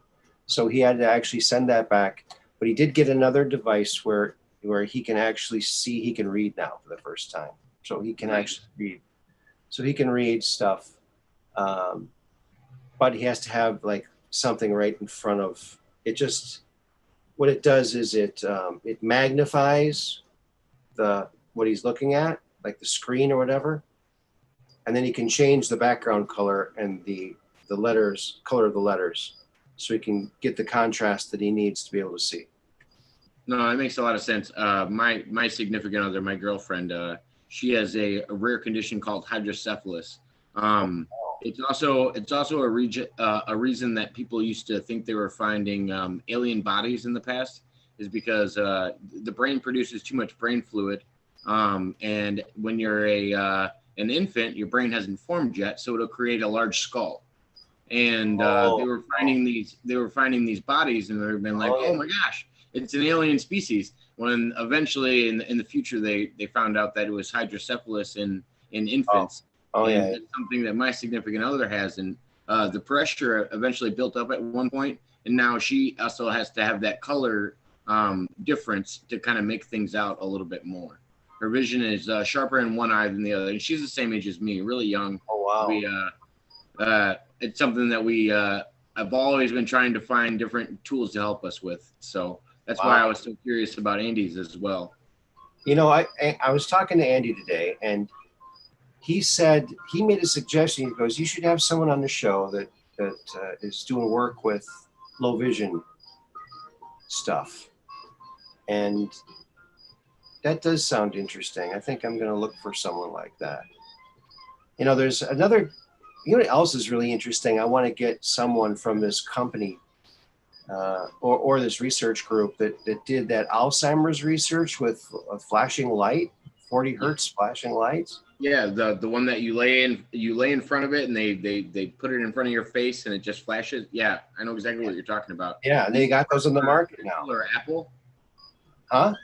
So he had to actually send that back. But he did get another device where he can actually see, he can read now for the first time. So he can actually read. So he can read stuff. But he has to have like something right in front of it. Just what it does is it magnifies what he's looking at. like the screen or whatever. And then he can change the background color and the color of the letters, so he can get the contrast that he needs to be able to see. No, that makes a lot of sense. My significant other, my girlfriend, she has a rare condition called hydrocephalus. It's also a reason that people used to think they were finding alien bodies in the past, is because the brain produces too much brain fluid, and when you're an infant, your brain hasn't formed yet, so it'll create a large skull. And they were finding these bodies, and they've been like, oh my gosh, it's an alien species. When eventually in the future they found out that it was hydrocephalus in infants. It's something that my significant other has, and the pressure eventually built up at one point, and now she also has to have that color difference to kind of make things out a little bit more. Her vision is sharper in one eye than the other, and she's the same age as me, really young. Oh wow! It's something that I've always been trying to find different tools to help us with. So that's why I was so curious about Andy's as well. You know, I was talking to Andy today, and he said, he made a suggestion. He goes, you should have someone on the show that is doing work with low vision stuff. And that does sound interesting. I think I'm going to look for someone like that. You know, there's another, you know what else is really interesting? I want to get someone from this company or this research group that did that Alzheimer's research with a flashing light, 40 hertz flashing lights. Yeah, the one that you lay in front of it, and they put it in front of your face and it just flashes. Yeah, I know exactly what you're talking about. Yeah, and they got those on the market now. Google or Apple? Huh?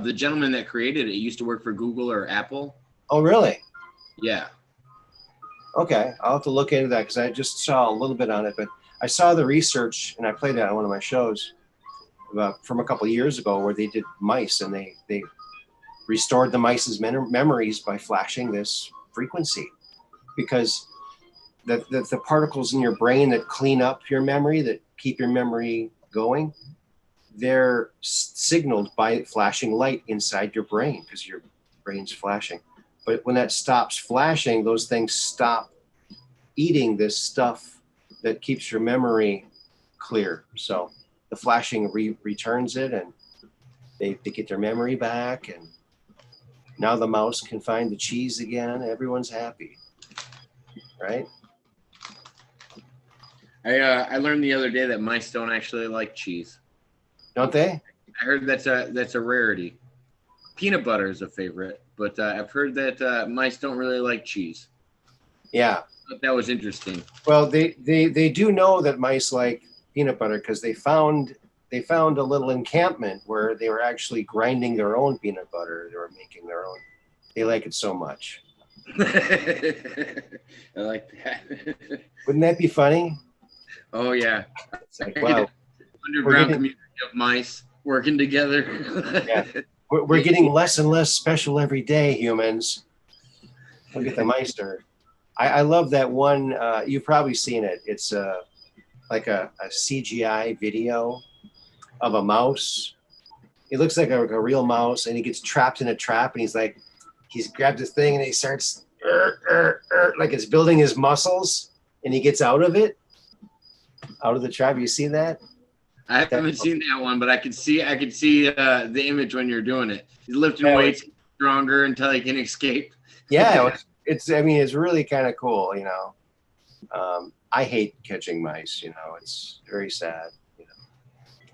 The gentleman that created it used to work for Google or Apple. Oh, really? Yeah. Okay, I'll have to look into that because I just saw a little bit on it, but I saw the research, and I played that on one of my shows from a couple of years ago, where they did mice, and they restored the mice's memories by flashing this frequency, because the particles in your brain that clean up your memory, that keep your memory going, they're signaled by flashing light inside your brain, because your brain's flashing. But when that stops flashing, those things stop eating this stuff that keeps your memory clear. So the flashing returns it, and they get their memory back, and now the mouse can find the cheese again. Everyone's happy, right? I learned the other day that mice don't actually like cheese. Don't they? I heard that's a rarity. Peanut butter is a favorite, but I've heard that mice don't really like cheese. Yeah. I thought that was interesting. Well, they do know that mice like peanut butter, because they found a little encampment where they were actually grinding their own peanut butter. They were making their own. They like it so much. I like that. Wouldn't that be funny? Oh yeah. It's like, wow. Underground community of mice working together. Yeah. We're getting less and less special every day, humans. Look at the Meister. I love that one. You've probably seen it. It's like a CGI video of a mouse. It looks like a real mouse, and he gets trapped in a trap, and he's grabbed his thing, and he starts like it's building his muscles, and he gets out of it, out of the trap. You see that? I haven't seen that one, but I could see the image when you're doing it. He's lifting weights stronger until he can escape. Yeah, it's really kind of cool, you know. I hate catching mice, you know. It's very sad, you know.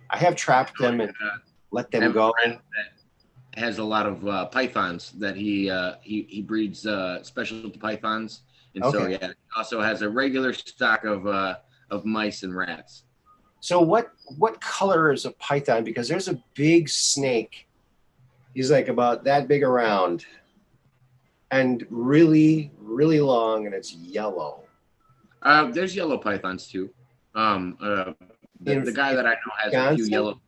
I have trapped them and let them go. That has a lot of pythons that he breeds specialty pythons, and so yeah, he also has a regular stock of mice and rats. So what color is a python? Because there's a big snake. He's like about that big around and really, really long, and it's yellow. There's yellow pythons too. The guy that I know has a few yellow ones.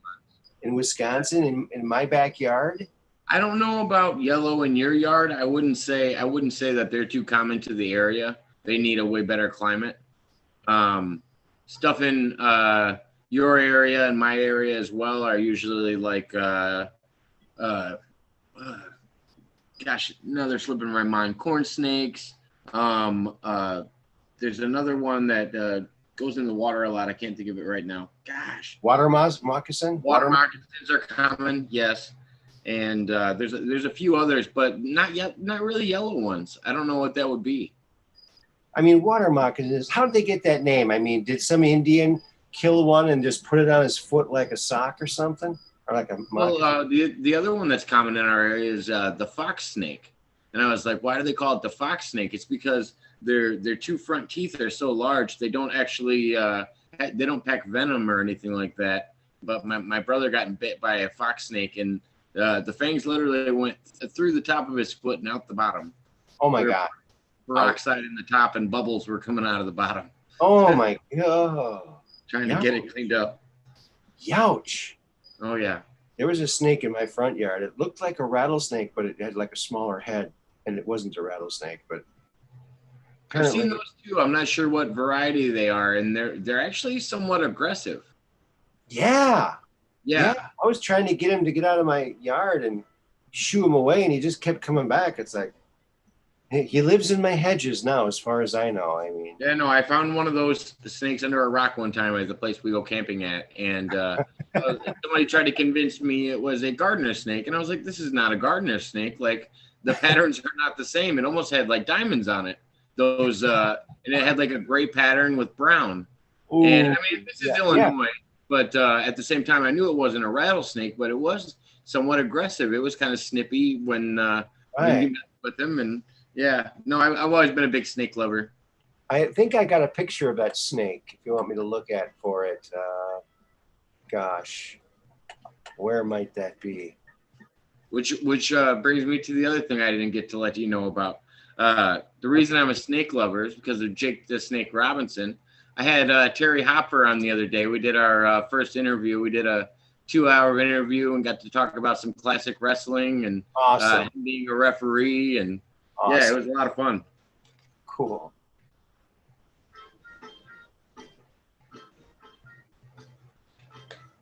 In Wisconsin, in my backyard. I don't know about yellow in your yard. I wouldn't say that they're too common to the area. They need a way better climate. Stuff in your area and my area as well are usually like gosh, now they're slipping my mind. Corn snakes. There's another one that goes in the water a lot. I can't think of it right now. Gosh. Water moccasin? Water moccasins are common, yes. And there's a few others, but not really yellow ones. I don't know what that would be. I mean, water moccasins, how did they get that name? I mean, did some Indian kill one and just put it on his foot like a sock or something? Or like a moccasin? Well, the other one that's common in our area is the fox snake. And I was like, why do they call it the fox snake? It's because their two front teeth are so large, they don't actually, they don't pack venom or anything like that. But my brother got bit by a fox snake, and the fangs literally went through the top of his foot and out the bottom. Oh my God. Peroxide in the top and bubbles were coming out of the bottom. Oh my God. Trying to get it cleaned up. Youch. Oh yeah. There was a snake in my front yard. It looked like a rattlesnake, but it had like a smaller head, and it wasn't a rattlesnake, but I've seen those too. I'm not sure what variety they are, and they're actually somewhat aggressive. Yeah. Yeah. I was trying to get him to get out of my yard and shoo him away, and he just kept coming back. It's like, he lives in my hedges now, as far as I know. I mean, yeah, no, I found one of those snakes under a rock one time at the place we go camping at, and somebody tried to convince me it was a gardener snake, and I was like, this is not a gardener snake. Like, the patterns are not the same. It almost had like diamonds on it. Those and it had like a gray pattern with brown. Ooh, and I mean, this is Illinois, but at the same time, I knew it wasn't a rattlesnake, but it was somewhat aggressive. It was kind of snippy when you met with them, and yeah, no, I've always been a big snake lover. I think I got a picture of that snake if you want me to look at for it. Gosh, where might that be? Which brings me to the other thing I didn't get to let you know about. The reason I'm a snake lover is because of Jake the Snake Robinson. I had Terry Hopper on the other day. We did our first interview. We did a 2-hour interview and got to talk about some classic wrestling and awesome. Being a referee. And awesome. Yeah, it was a lot of fun. Cool.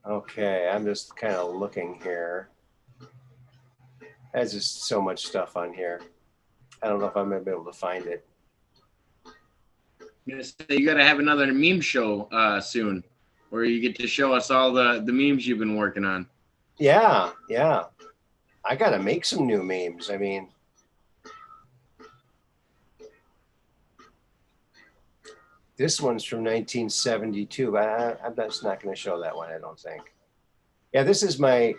Okay, I'm just kind of looking here. There's just so much stuff on here. I don't know if I'm going to be able to find it. You got to have another meme show soon, where you get to show us all the memes you've been working on. Yeah. I got to make some new memes. I mean, this one's from 1972, but I'm just not going to show that one, I don't think. Yeah, this is one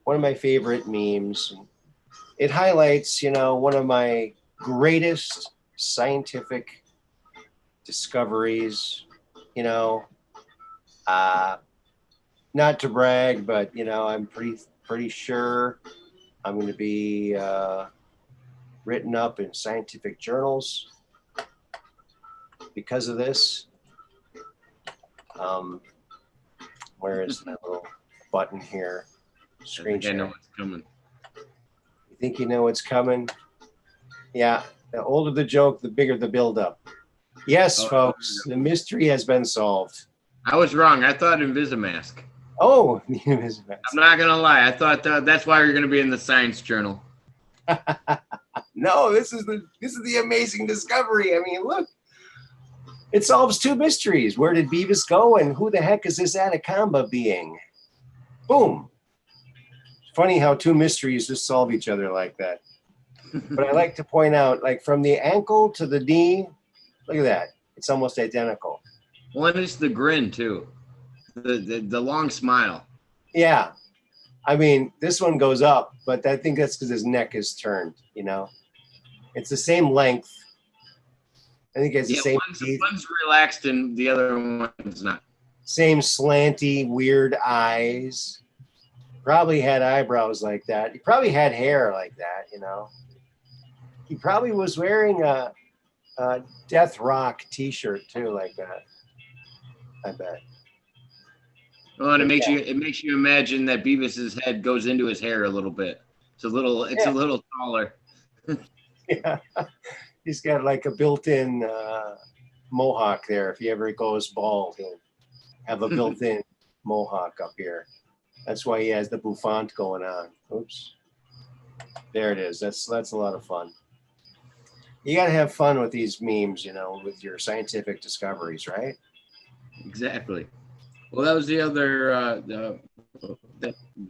of my favorite memes. It highlights, one of my greatest scientific discoveries, not to brag, but, I'm pretty sure I'm going to be written up in scientific journals because of this. Where is my little button here? Screen share. I know what's coming. You think you know what's coming? Yeah. The older the joke, the bigger the buildup. Yes, folks, the mystery has been solved. I was wrong. I thought Invisimask. Oh, Invisimask. I'm not gonna lie. I thought that's why you're gonna be in the Science Journal. No, this is the amazing discovery. I mean, look. It solves 2 mysteries. Where did Beavis go, and who the heck is this Atacama being? Boom. Funny how 2 mysteries just solve each other like that. But I like to point out, like from the ankle to the knee, look at that. It's almost identical. One is the grin too, the long smile. Yeah. I mean, this one goes up, but I think that's because his neck is turned, It's the same length. I think it's the same teeth. One's relaxed and the other one's not. Same slanty, weird eyes. Probably had eyebrows like that. He probably had hair like that, He probably was wearing a Death Rock t-shirt too, like that. I bet. Well, and it makes you imagine that Beavis's head goes into his hair a little bit. It's a little taller. Yeah. He's got like a built-in mohawk there. If he ever goes bald, he'll have a built-in mohawk up here. That's why he has the bouffant going on. Oops. There it is. That's a lot of fun. You got to have fun with these memes, you know, with your scientific discoveries, right? Exactly. Well, that was the other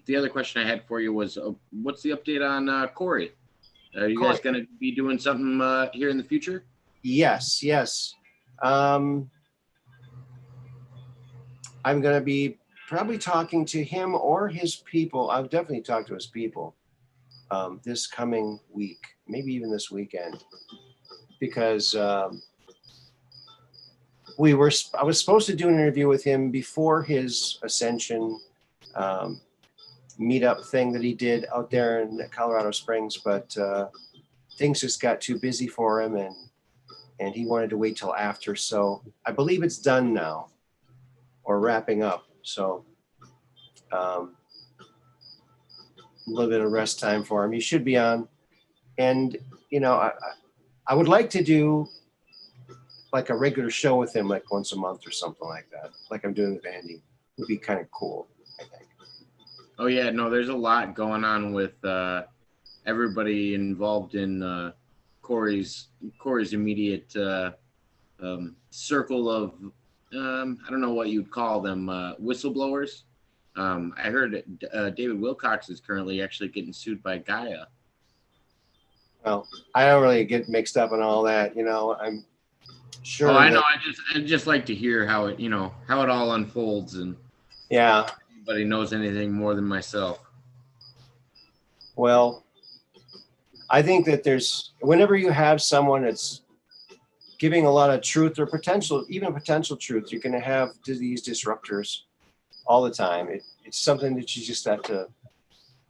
the other question I had for you was, what's the update on Corey? Are you guys going to be doing something here in the future? Yes, yes. I'm going to be probably talking to him or his people. I've definitely talked to his people this coming week, maybe even this weekend, because I was supposed to do an interview with him before his Ascension meetup thing that he did out there in Colorado Springs, but things just got too busy for him, and he wanted to wait till after. So I believe it's done now, or wrapping up. So a little bit of rest time for him. He should be on. And, you know, I would like to do like a regular show with him, like once a month or something like that, like I'm doing with Andy. Would be kind of cool, I think. Oh yeah, no, there's a lot going on with everybody involved in Corey's immediate circle of I don't know what you'd call them, whistleblowers. I heard David Wilcox is currently actually getting sued by Gaia. Well, I don't really get mixed up in all that, you know. I'm sure. Oh, I know. I just like to hear how it, how it all unfolds, and yeah, nobody knows anything more than myself. Well, I think that whenever you have someone that's giving a lot of truth or potential truth, you're going to have these disruptors all the time. It's something that you just have to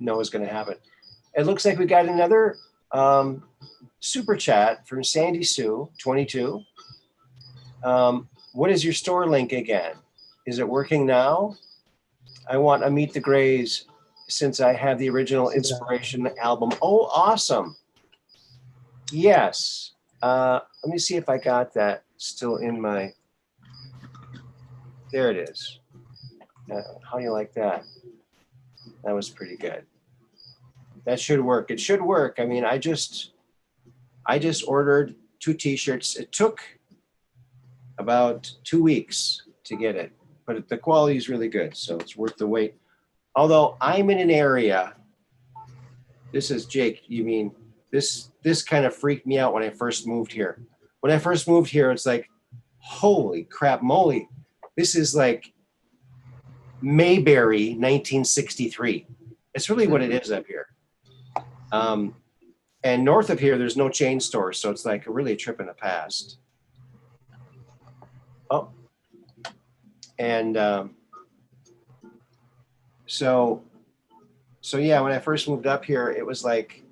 know is going to happen. It looks like we got another super chat from Sandy Sue 22. What is your store link again? Is it working now? I want a Meet the Greys since I have the original Inspiration album. Oh, awesome. Yes. Let me see if I got that still in my. There it is. How do you like that? That was pretty good. That should work. It should work. I mean, I just ordered 2 t-shirts. It took about 2 weeks to get it, but the quality is really good, so it's worth the wait. Although I'm in an area, this is Jake, you mean, this kind of freaked me out when I first moved here. When I first moved here, it's like, holy crap moly. This is like Mayberry 1963. It's really what it is up here. And north of here, there's no chain stores, so it's like really a trip in the past. Oh, and so yeah, when I first moved up here, it was like,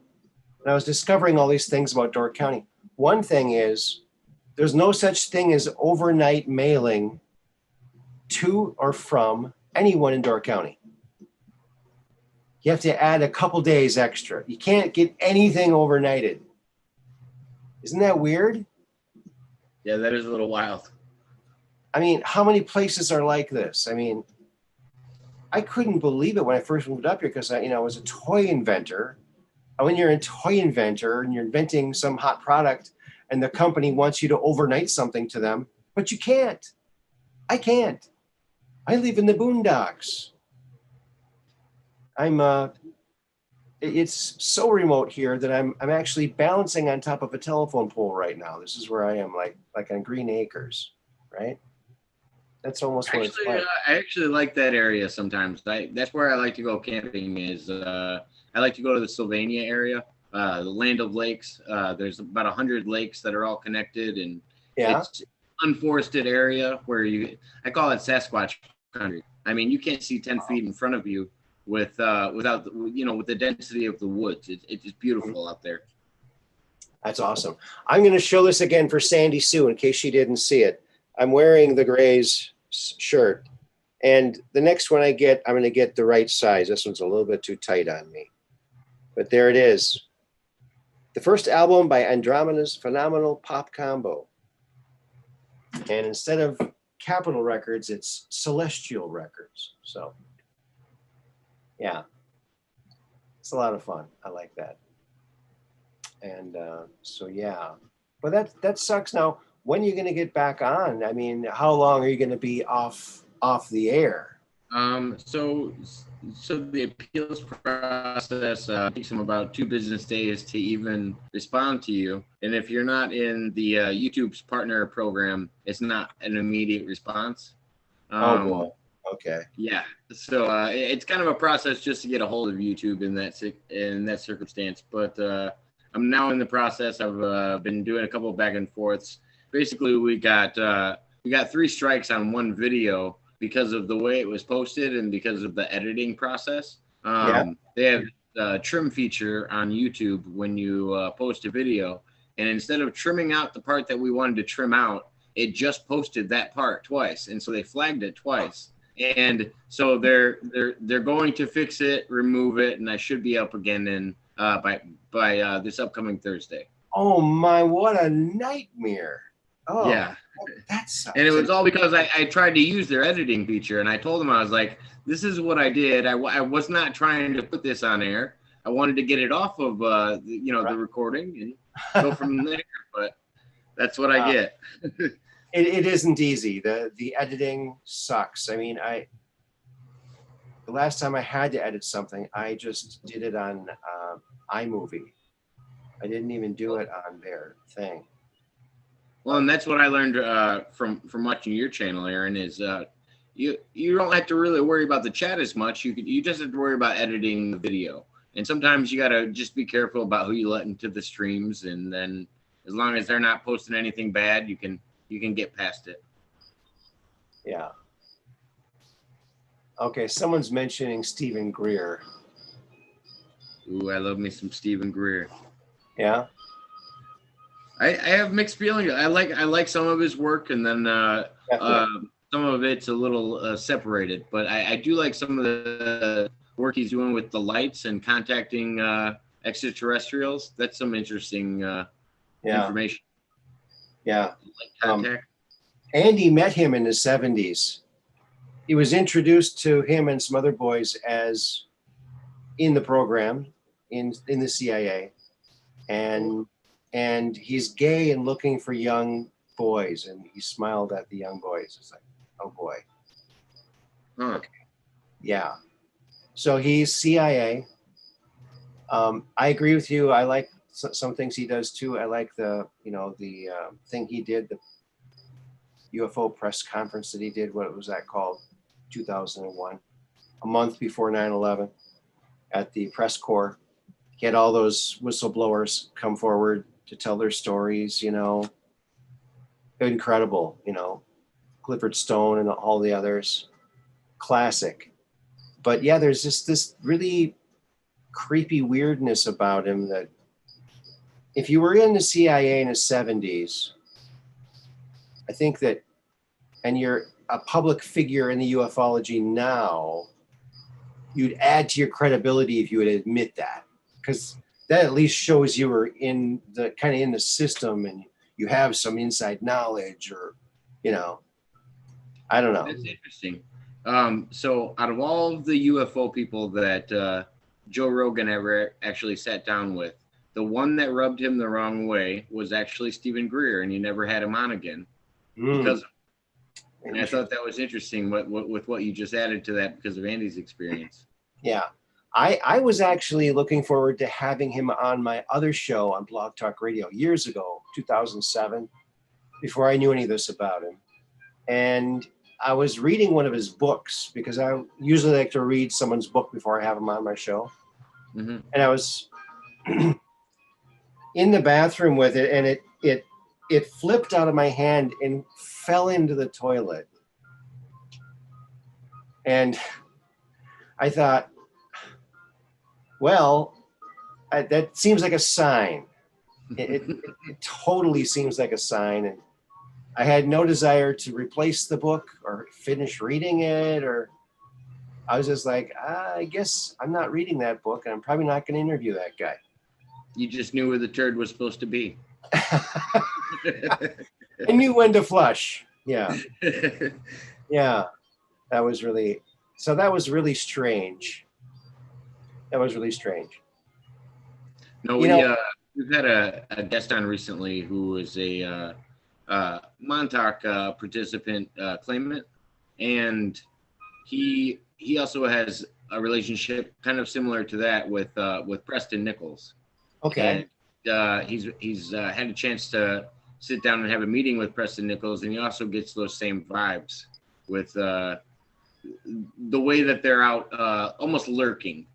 and I was discovering all these things about Door County. One thing is, there's no such thing as overnight mailing to or from anyone in Door County. You have to add a couple days extra. You can't get anything overnighted. Isn't that weird? Yeah, that is a little wild. I mean, how many places are like this? I mean, I couldn't believe it when I first moved up here because I was a toy inventor. And when you're a toy inventor and you're inventing some hot product and the company wants you to overnight something to them, but you can't. I can't. I live in the boondocks. It's so remote here that I'm actually balancing on top of a telephone pole right now. This is where I am, like on Green Acres, right? That's almost what it's like. I actually like that area sometimes. That's where I like to go camping. I like to go to the Sylvania area, the land of lakes. There's about 100 lakes that are all connected, and it's unforested area where I call it Sasquatch country. I mean, you can't see 10 feet in front of you with the density of the woods. It's beautiful out there. That's awesome. I'm going to show this again for Sandy Sue in case she didn't see it. I'm wearing the Grays shirt, and the next one I get, I'm going to get the right size. This one's a little bit too tight on me, but there it is. The first album by Andromeda's Phenomenal Pop Combo. And instead of Capitol Records, it's Celestial Records. So, yeah, it's a lot of fun. I like that. And so, yeah, but that sucks. Now, when are you going to get back on? I mean, how long are you going to be off the air? So the appeals process takes them about 2 business days to even respond to you. And if you're not in the YouTube's partner program, it's not an immediate response. Oh boy. Okay. Yeah. So it's kind of a process just to get a hold of YouTube in that circumstance. But I'm now in the process. I've been doing a couple of back and forths. Basically, we got 3 strikes on one video because of the way it was posted and because of the editing process. They have a trim feature on YouTube when you post a video, and instead of trimming out the part that we wanted to trim out, it just posted that part twice, and so they flagged it twice. And so they're going to fix it, remove it, and I should be up again in by this upcoming Thursday. Oh my, what a nightmare. Oh yeah, that sucks. And it was all because I tried to use their editing feature, and I told them, I was like, this is what I did. I was not trying to put this on air. I wanted to get it off of the recording and go from there, but that's what I get. It isn't easy. The editing sucks. I mean, the last time I had to edit something, I just did it on iMovie. I didn't even do it on their thing. Well, and that's what I learned from watching your channel, Aaron, is you don't have to really worry about the chat as much. You just have to worry about editing the video. And sometimes you got to just be careful about who you let into the streams, and then as long as they're not posting anything bad, you can get past it. Yeah. Okay, someone's mentioning Stephen Greer. Ooh, I love me some Stephen Greer. Yeah. I have mixed feelings. I like some of his work, and then some of it's a little separated. But I do like some of the work he's doing with the lights and contacting extraterrestrials. That's some interesting information. Yeah. Like contact. Andy met him in the 70s. He was introduced to him and some other boys as in the program in the CIA, and he's gay and looking for young boys, and he smiled at the young boys. It's like, oh boy. Okay. Yeah. So he's CIA. I agree with you. I like some things he does too. I like the thing he did, the UFO press conference that he did. What was that called? 2001, a month before 9/11, at the press corps. He had all those whistleblowers come forward to tell their stories. Incredible. Clifford Stone and all the others. Classic. But yeah, there's just this really creepy weirdness about him that if you were in the CIA in the 70s, I think that, and you're a public figure in the ufology now, you'd add to your credibility if you would admit that, because that at least shows you were in the system and you have some inside knowledge, or I don't know. That's interesting. So out of all of the UFO people that Joe Rogan ever actually sat down with, the one that rubbed him the wrong way was actually Stephen Greer, and he never had him on again because. And I thought that was interesting with what you just added to that because of Andy's experience. Yeah. I was actually looking forward to having him on my other show on Blog Talk Radio years ago, 2007, before I knew any of this about him. And I was reading one of his books, because I usually like to read someone's book before I have them on my show. Mm-hmm. And I was in the bathroom with it, and it flipped out of my hand and fell into the toilet. And I thought, well, that seems like a sign. It totally seems like a sign. And I had no desire to replace the book or finish reading it, or I was just like, I guess I'm not reading that book, and I'm probably not going to interview that guy. You just knew where the turd was supposed to be. I knew when to flush. Yeah. Yeah. That was really strange. That was really strange. No, we've had a guest on recently who is a Montauk participant claimant, and he also has a relationship kind of similar to that with Preston Nichols. Okay. And he's had a chance to sit down and have a meeting with Preston Nichols, and he also gets those same vibes with the way that they're out almost lurking.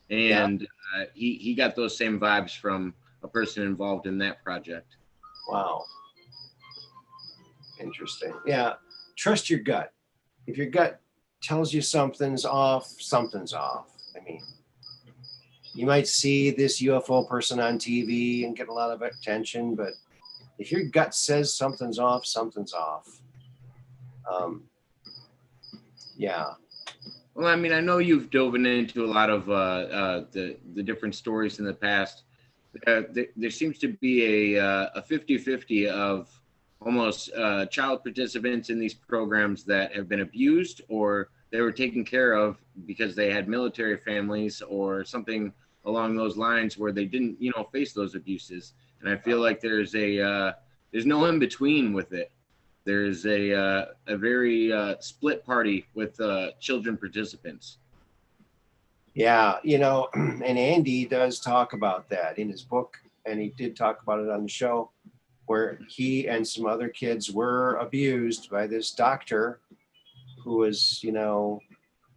And he got those same vibes from a person involved in that project. Wow. Interesting. Yeah. Trust your gut. If your gut tells you something's off, something's off. I mean, you might see this UFO person on TV and get a lot of attention, but if your gut says something's off, something's off. Yeah. Well, I mean, I know you've dove into a lot of the different stories in the past. There seems to be a 50-50 of almost child participants in these programs that have been abused, or they were taken care of because they had military families or something along those lines where they didn't, face those abuses. And I feel like there's no in between with it. There's a very split party with children participants. Yeah, and Andy does talk about that in his book, and he did talk about it on the show, where he and some other kids were abused by this doctor who was,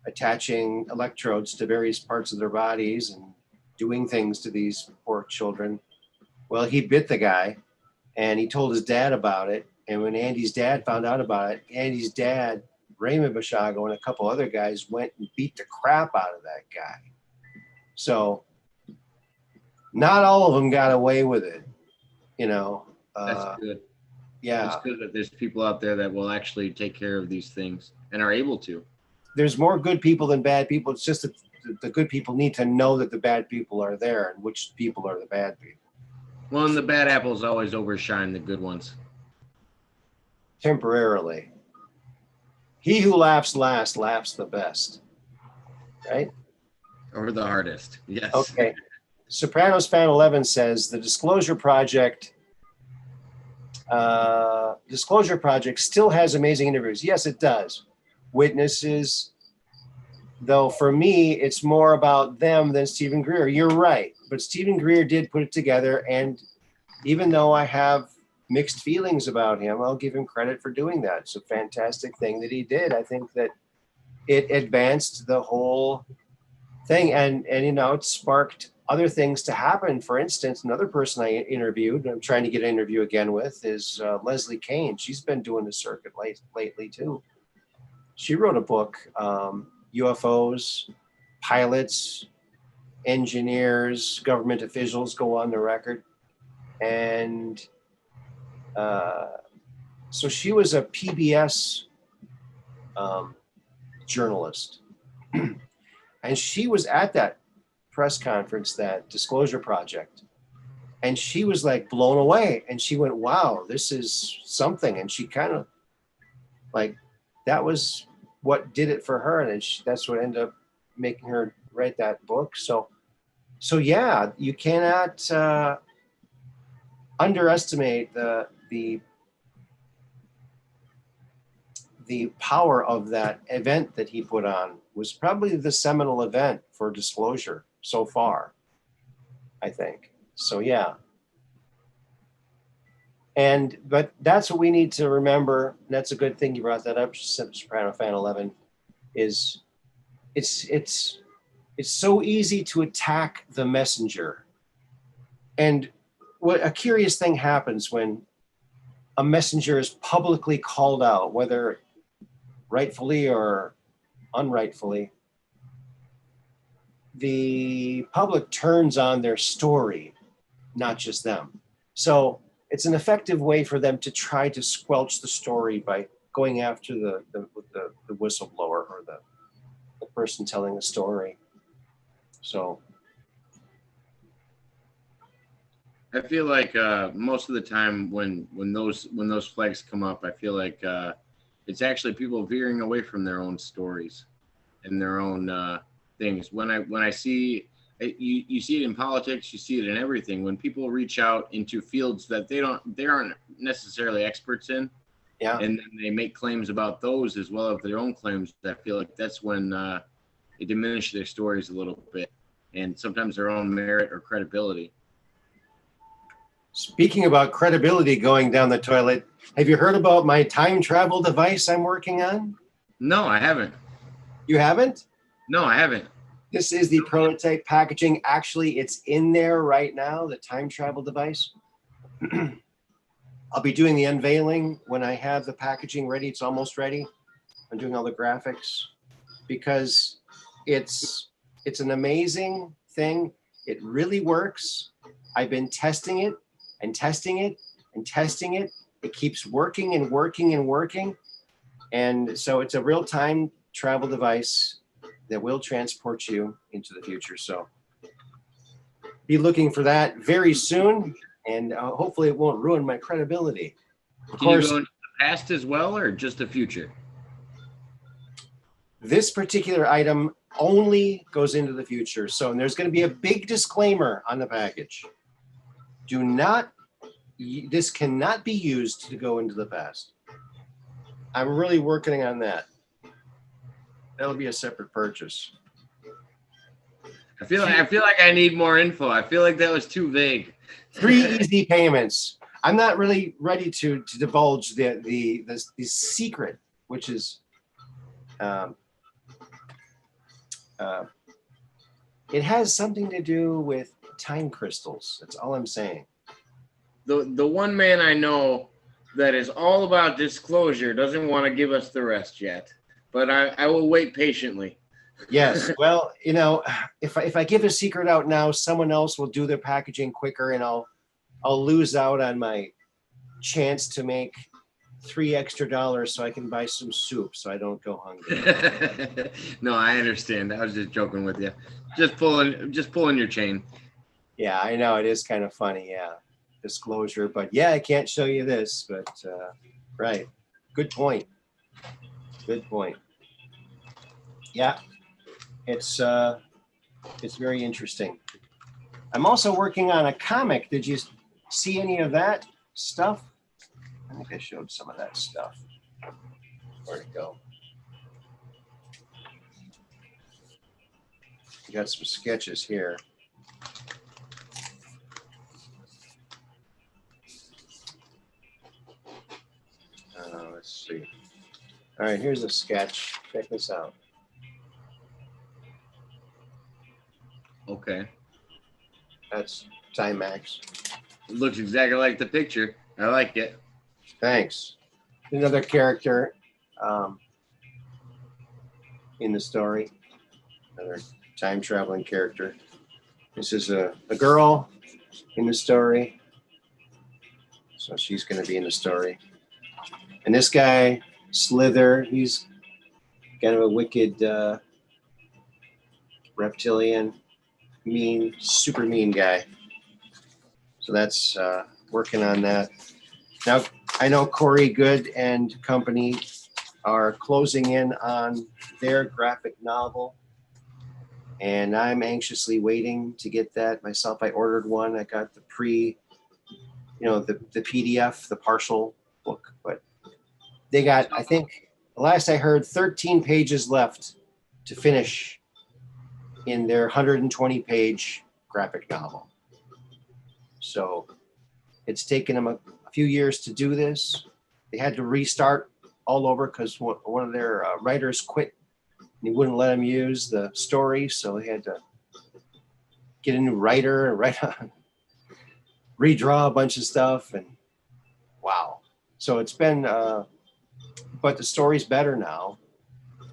attaching electrodes to various parts of their bodies and doing things to these poor children. Well, he bit the guy, and he told his dad about it. And when Andy's dad found out about it, Andy's dad, Raymond Bashago, and a couple other guys went and beat the crap out of that guy. So not all of them got away with it, That's good. Yeah. It's good that there's people out there that will actually take care of these things and are able to. There's more good people than bad people. It's just that the good people need to know that the bad people are there and which people are the bad people. Well, and the bad apples always overshine the good ones. Temporarily. He who laughs last laughs the best. Right? Or the hardest. Yes. Okay. Sopranos Fan 11 says the Disclosure Project still has amazing interviews. Yes, it does. Witnesses, though for me, it's more about them than Stephen Greer. You're right. But Stephen Greer did put it together. And even though I have mixed feelings about him, I'll give him credit for doing that. It's a fantastic thing that he did. I think that it advanced the whole thing. And it sparked other things to happen. For instance, another person I interviewed, I'm trying to get an interview again with, is Leslie Kane. She's been doing the circuit lately too. She wrote a book, UFOs, pilots, engineers, government officials go on the record. And so she was a PBS journalist. And she was at that press conference, that Disclosure Project. And she was like blown away. And she went, wow, this is something. And she kind of like, that was what did it for her. And that's what ended up making her write that book. So yeah, you cannot underestimate the power of that event that he put on. Was probably the seminal event for disclosure so far, I think. So yeah. But that's what we need to remember. And that's a good thing you brought that up, Soprano Fan 11, is it's so easy to attack the messenger. And what a curious thing happens when a messenger is publicly called out, whether rightfully or unrightfully. The public turns on their story, not just them. So it's an effective way for them to try to squelch the story by going after the whistleblower or the person telling the story. So I feel like most of the time when those flags come up, I feel like it's actually people veering away from their own stories and their own things. When I see You see it in politics, you see it in everything. When people reach out into fields that they aren't necessarily experts in, yeah, and then they make claims about those as well as their own claims, I feel like that's when they diminish their stories a little bit, and sometimes their own merit or credibility. Speaking about credibility going down the toilet, have you heard about my time travel device I'm working on? No, I haven't. You haven't? No, I haven't. This is the prototype packaging. Actually, it's in there right now, the time travel device. I'll be doing the unveiling when I have the packaging ready. It's almost ready. I'm doing all the graphics because it's an amazing thing. It really works. I've been testing it and testing it and testing it. It keeps working and working and working. And so it's a real-time travel device that will transport you into the future. So be looking for that very soon, and hopefully it won't ruin my credibility. Can you go into the past as well, or just the future? This particular item only goes into the future. So there's going to be a big disclaimer on the package. This cannot be used to go into the past. I'm really working on that. That'll be a separate purchase. I feel like I need more info. I feel like that was too vague. 3 easy payments. I'm not really ready to divulge the secret, which is it has something to do with time crystals. That's all I'm saying. The one man I know that is all about disclosure doesn't want to give us the rest yet, but I will wait patiently. Yes. Well, if I give a secret out now, someone else will do their packaging quicker, and I'll lose out on my chance to make $3 extra so I can buy some soup so I don't go hungry. No, I understand. I was just joking with you. Just pulling your chain. Yeah, I know. It is kind of funny. Yeah. Disclosure, but yeah, I can't show you this, but right. Good point. Good point. Yeah. It's very interesting. I'm also working on a comic. Did you see any of that stuff? I think I showed some of that stuff. Where'd it go? We got some sketches here. Let's see. All right, here's a sketch. Check this out. Okay. That's Timex. It looks exactly like the picture. I like it. Thanks. Another character in the story. Another time traveling character. This is a girl in the story. So she's going to be in the story. And this guy, Slither, he's kind of a wicked reptilian, mean, super mean guy. So that's working on that. Now, I know Corey Good and company are closing in on their graphic novel, and I'm anxiously waiting to get that myself. I ordered one. I got the the PDF, the partial book, but they got, I think, the last I heard, 13 pages left to finish in their 120-page graphic novel. So it's taken them a few years to do this. They had to restart all over because one of their writers quit and he wouldn't let them use the story. So they had to get a new writer and redraw a bunch of stuff. And wow. So it's been, but the story's better now.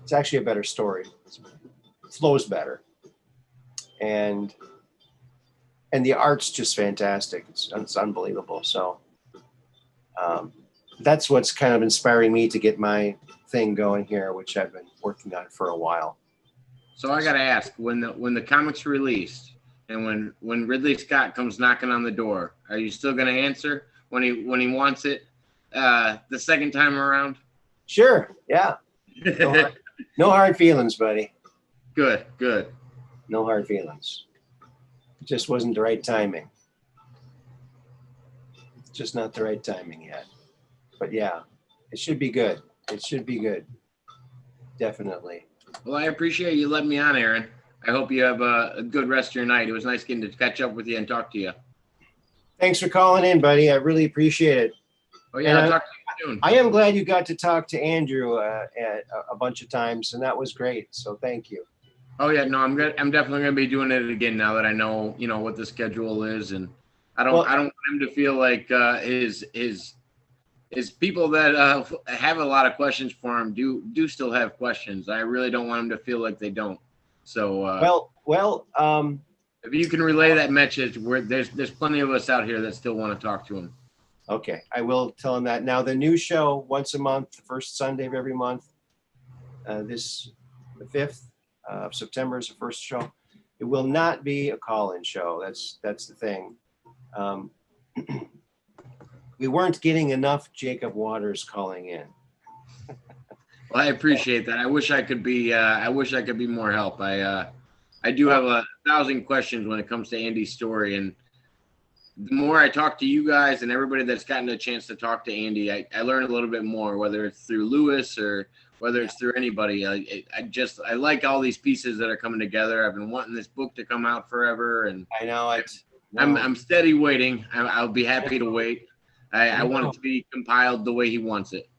It's actually a better story. It flows better. And the art's just fantastic. It's unbelievable. So that's what's kind of inspiring me to get my thing going here, which I've been working on for a while. So I got to ask, when the comic's released and when Ridley Scott comes knocking on the door, are you still going to answer when he wants it the second time around? Sure. Yeah. No hard feelings, buddy. Good. No hard feelings. Just wasn't the right timing. Just not the right timing yet. But yeah, it should be good. It should be good. Definitely. Well, I appreciate you letting me on, Aaron. I hope you have a good rest of your night. It was nice getting to catch up with you and talk to you. Thanks for calling in, buddy. I really appreciate it. Oh yeah, I'll talk to you soon. I am glad you got to talk to Andrew a bunch of times, and that was great. So thank you. Oh yeah, no, I'm definitely gonna be doing it again now that I know, what the schedule is, and I don't want him to feel like his people that have a lot of questions for him do still have questions. I really don't want him to feel like they don't. So if you can relay that message, where there's plenty of us out here that still want to talk to him. Okay, I will tell him that. Now the new show once a month, the first Sunday of every month. The 5th of September is the first show. It will not be a call-in show. That's the thing. We weren't getting enough Jacob Waters calling in. Well, I appreciate that. I wish I could be more help. I do have 1,000 questions when it comes to Andy's story, and the more I talk to you guys and everybody that's gotten a chance to talk to Andy, I learn a little bit more, whether it's through Lewis or whether it's through anybody. I like all these pieces that are coming together. I've been wanting this book to come out forever, and I know I'm steady waiting. I'll be happy to wait. I want it to be compiled the way he wants it.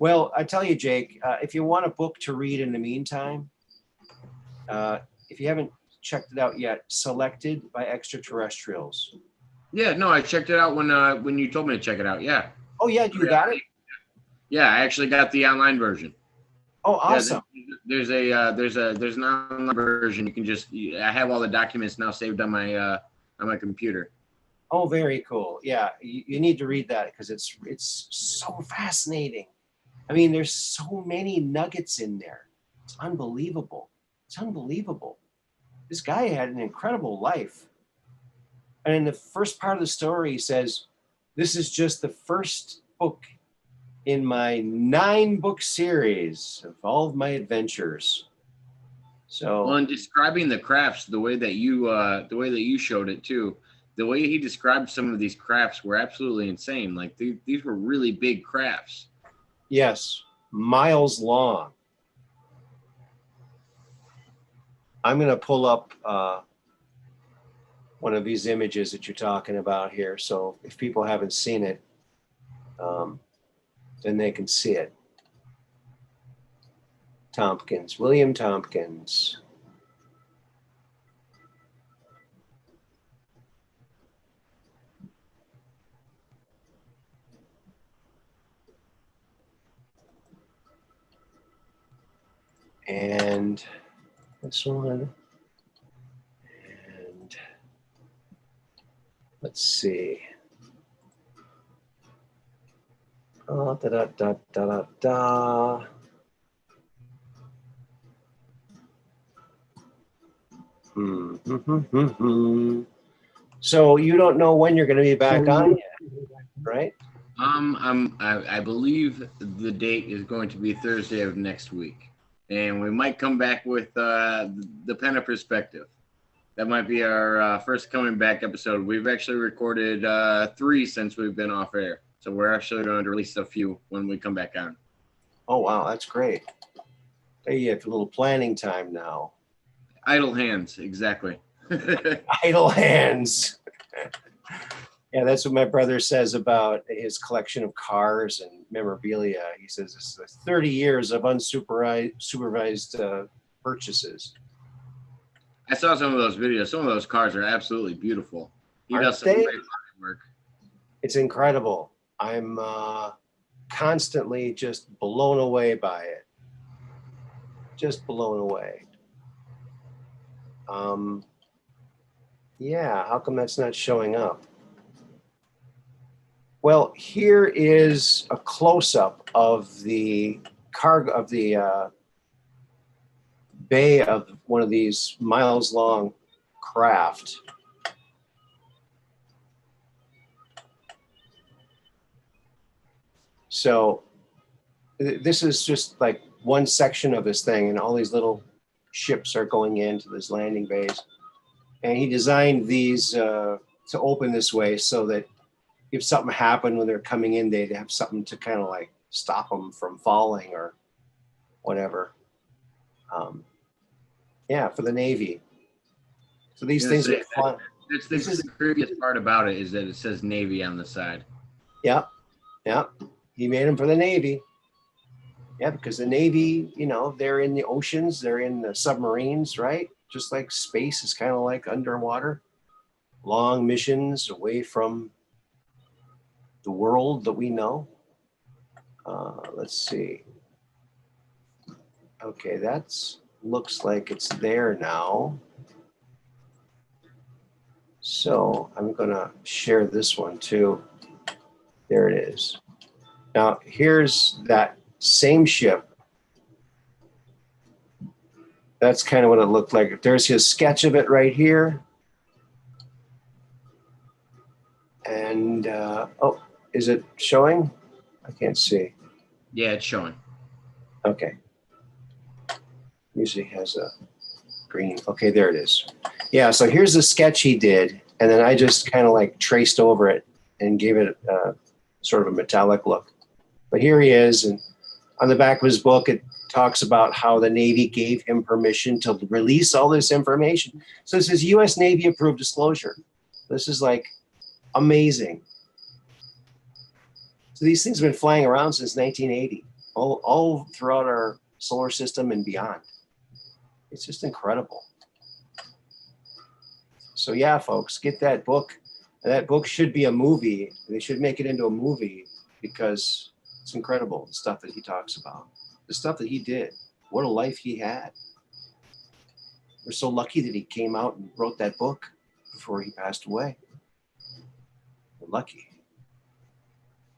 Well, I tell you, Jake, if you want a book to read in the meantime, if you haven't checked it out yet, Selected by Extraterrestrials. Yeah, no, I checked it out when you told me to check it out. Yeah. Oh yeah, you got it? Yeah, I actually got the online version. Oh, awesome. Yeah, there's an online version. You can I have all the documents now saved on my computer. Oh, very cool. Yeah, you need to read that because it's so fascinating. I mean, there's so many nuggets in there. It's unbelievable. It's unbelievable. This guy had an incredible life. And in the first part of the story, he says, this is just the first book in my 9-book series of all of my adventures. So, well, and describing the crafts the way that you showed it too, the way he described some of these crafts were absolutely insane. Like these were really big crafts. Yes, miles long. I'm going to pull up one of these images that you're talking about here. So if people haven't seen it, then they can see it. William Tompkins. And this one. And let's see. Oh, da da da da da da. So you don't know when you're going to be back on yet, right? I believe the date is going to be Thursday of next week, and we might come back with the Pen of Perspective. That might be our first coming back episode. We've actually recorded 3 since we've been off air, so we're actually going to release a few when we come back on. Oh wow, that's great. Hey, you have a little planning time now. Idle hands, exactly. Idle hands. Yeah, that's what my brother says about his collection of cars and memorabilia. He says this is 30 years of unsupervised purchases. I saw some of those videos. Some of those cars are absolutely beautiful. He does some great work. It's incredible. I'm constantly just blown away by it. Just blown away. Yeah, how come that's not showing up? Well, here is a close-up of the cargo of the bay of one of these miles-long craft. So this is just like one section of this thing, and all these little ships are going into this landing bays. And he designed these to open this way so that if something happened when they're coming in, they'd have something to kind of like stop them from falling or whatever. Yeah, for the Navy. So these things are fun. That's the creepiest part about it is that it says Navy on the side. Yeah, yeah. He made them for the Navy. Yeah, because the Navy, you know, they're in the oceans, they're in the submarines, right? Just like space is kind of like underwater. Long missions away from the world that we know. Let's see. Okay, that's looks like it's there now. So I'm gonna share this one too. There it is. Now here's that same ship. That's kind of what it looked like. There's his sketch of it right here. And oh, is it showing? I can't see. Yeah, it's showing. Okay. Usually has a green. Okay, there it is. Yeah, so here's the sketch he did. And then I just kind of like traced over it and gave it sort of a metallic look. But here he is. And on the back of his book, it talks about how the Navy gave him permission to release all this information. So this is U.S. Navy approved disclosure. This is like amazing. So these things have been flying around since 1980, all throughout our solar system and beyond. It's just incredible. So yeah, folks, get that book. That book should be a movie. They should make it into a movie because it's incredible, the stuff that he talks about, the stuff that he did. What a life he had. We're so lucky that he came out and wrote that book before he passed away. We're lucky.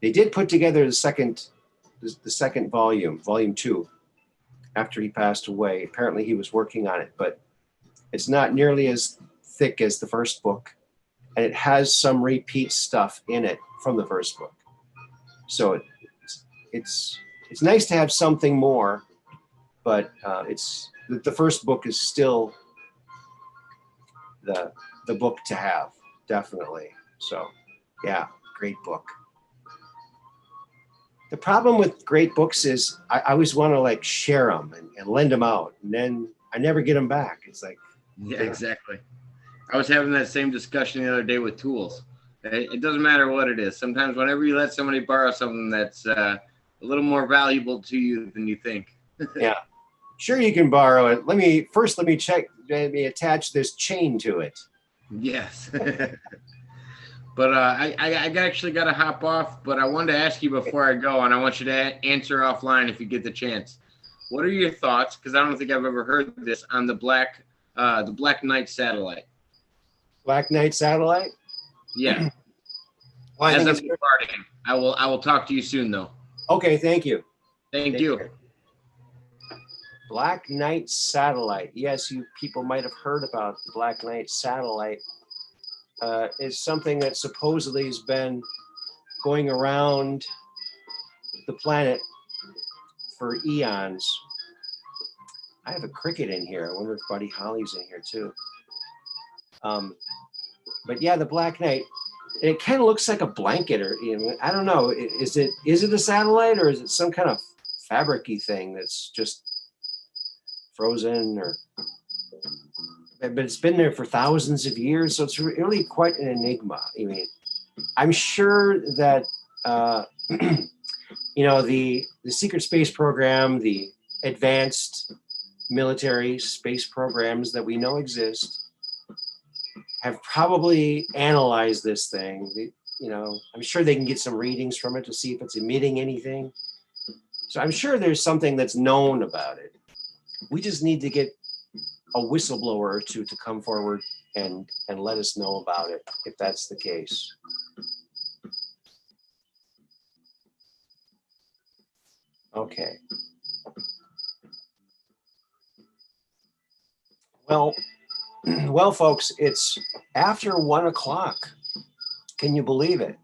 They did put together the second volume, volume 2, after he passed away. Apparently he was working on it, but it's not nearly as thick as the first book. And it has some repeat stuff in it from the first book. So it's nice to have something more, but the first book is still the book to have, definitely. So yeah, great book. The problem with great books is I always want to like share them and lend them out, and then I never get them back. It's like, yeah, exactly. I was having that same discussion the other day with tools. It doesn't matter what it is. Sometimes whenever you let somebody borrow something that's a little more valuable to you than you think. Yeah, sure, you can borrow it. Let me check. Let me attach this chain to it. Yes. But I actually got to hop off, but I wanted to ask you before I go, and I want you to answer offline if you get the chance. What are your thoughts, because I don't think I've ever heard this, on the Black Knight satellite? Black Knight satellite? Yeah. Well, as I'm departing, I will talk to you soon, though. Okay, thank you. Thank you. Care. Black Knight satellite. Yes, you people might have heard about the Black Knight satellite. Is something that supposedly has been going around the planet for eons. I have a cricket in here. I wonder if Buddy Holly's in here too. But yeah, the Black Knight. It kind of looks like a blanket, or I don't know. Is it a satellite, or is it some kind of fabric-y thing that's just frozen, or? But it's been there for thousands of years, so it's really quite an enigma. I mean, I'm sure that the secret space program, the advanced military space programs that we know exist, have probably analyzed this thing. I'm sure they can get some readings from it to see if it's emitting anything. So I'm sure there's something that's known about it. We just need to get a whistleblower or two to come forward and let us know about it, if that's the case. Okay. Well, folks, it's after 1 o'clock. Can you believe it?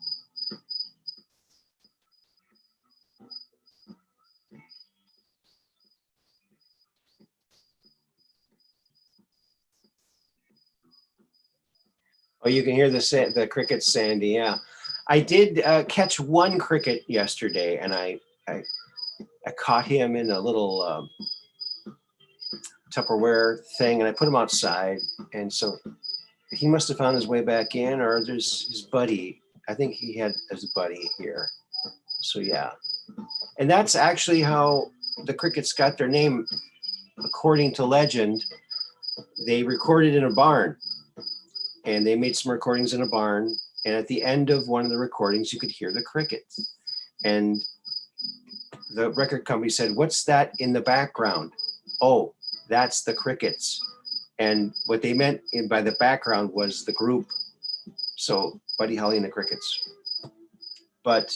Oh, you can hear the crickets, Sandy. Yeah, I did catch one cricket yesterday, and I caught him in a little Tupperware thing, and I put him outside, and so he must have found his way back in, or there's his buddy. I think he had his buddy here. So yeah, and that's actually how the crickets got their name, according to legend. They recorded in a barn, and they made some recordings in a barn. And at the end of one of the recordings, you could hear the crickets. And the record company said, "What's that in the background?" "Oh, that's the crickets." And what they meant by the background was the group. So Buddy Holly and the Crickets. But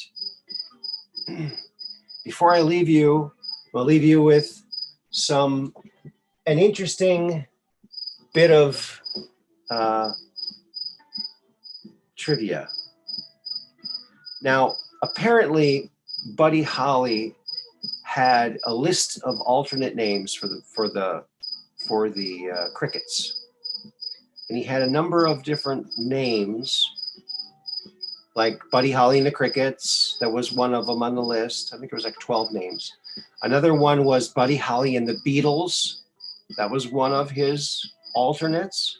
before I leave you, I'll leave you with an interesting bit of trivia. Now, apparently, Buddy Holly had a list of alternate names for the crickets, and he had a number of different names, like Buddy Holly and the Crickets. That was one of them on the list. I think it was like 12 names. Another one was Buddy Holly and the Beatles. That was one of his alternates.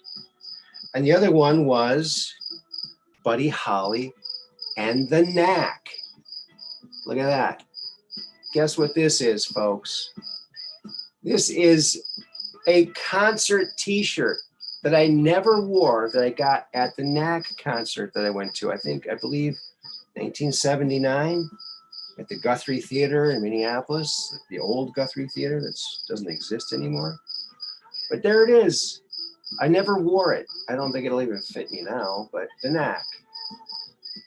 And the other one was Buddy Holly and the Knack. Look at that. Guess what this is, folks? This is a concert t-shirt that I never wore, that I got at the Knack concert that I went to. I believe 1979 at the Guthrie Theater in Minneapolis, the old Guthrie Theater that doesn't exist anymore. But there it is. I never wore it. I don't think it'll even fit me now, but the Knack.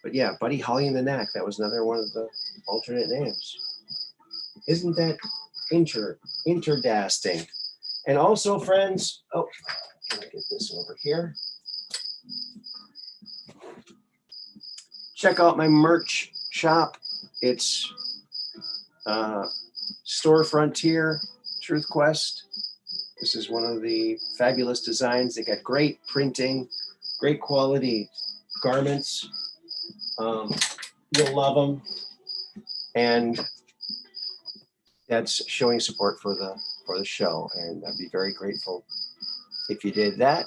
But yeah, Buddy Holly and the Knack, that was another one of the alternate names. Isn't that interdasting? And also, friends, oh, can I get this over here? Check out my merch shop. It's Store Frontier, Truth Quest. This is one of the fabulous designs. They got great printing, great quality garments. You'll love them. And that's showing support for the show, and I'd be very grateful if you did that.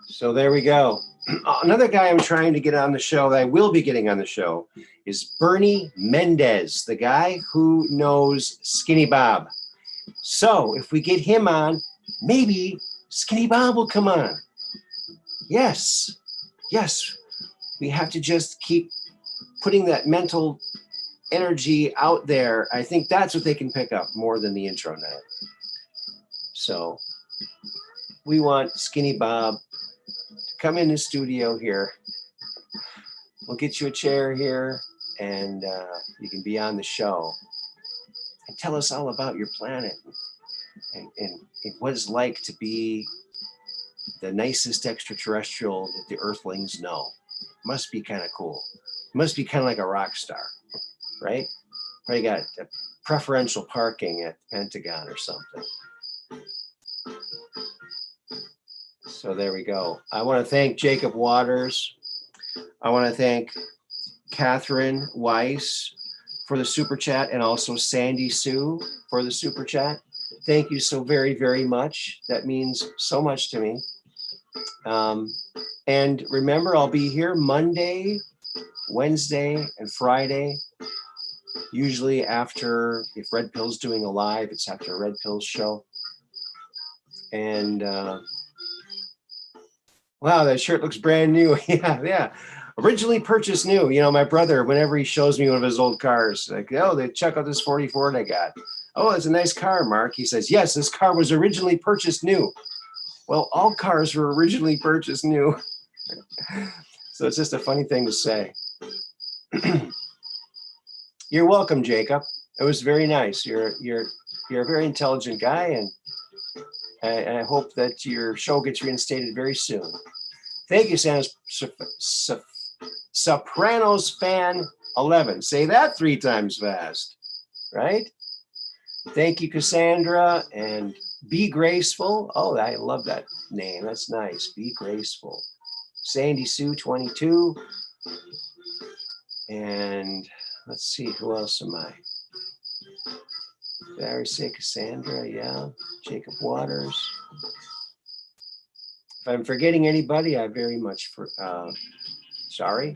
So there we go. Another guy I'm trying to get on the show, that I will be getting on the show, is Bernie Mendez, the guy who knows Skinny Bob. So if we get him on, maybe Skinny Bob will come on. Yes. We have to just keep putting that mental energy out there. I think that's what they can pick up more than the intro now. So we want Skinny Bob to come in the studio here. We'll get you a chair here, and you can be on the show and tell us all about your planet and what it's like to be the nicest extraterrestrial that the Earthlings know. Must be kind of cool. Must be kind of like a rock star, right? Probably got preferential parking at Pentagon or something. So there we go. I want to thank Jacob Waters. I want to thank Catherine Weiss for the super chat, and also Sandy Sue for the super chat. Thank you so very, very much. That means so much to me. And remember, I'll be here Monday, Wednesday, and Friday. Usually after, if Red Pill's doing a live, it's after a Red Pill's show. And wow, that shirt looks brand new. Yeah. Originally purchased new. You know, my brother, whenever he shows me one of his old cars, like, oh, they check out this 44 I got. Oh, it's a nice car, Mark. He says, yes, this car was originally purchased new. Well, all cars were originally purchased new. So it's just a funny thing to say. You're welcome, Jacob. It was very nice. You're a very intelligent guy, and I hope that your show gets reinstated very soon. Thank you, Sopranos fan 11. Say that 3 times fast, right? Thank you, Cassandra. And Be Graceful. Oh, I love that name. That's nice. Be Graceful. Sandy Sue, 22. And let's see, who else am I? Did I already say Cassandra? Yeah. Jacob Waters. If I'm forgetting anybody, I very much sorry.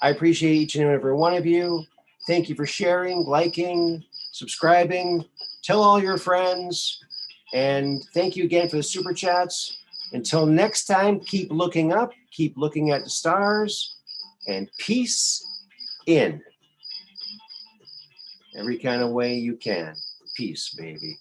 I appreciate each and every one of you. Thank you for sharing, liking, subscribing. Tell all your friends. And thank you again for the super chats. Until next time, keep looking up, keep looking at the stars, and peace in every kind of way you can. Peace, baby.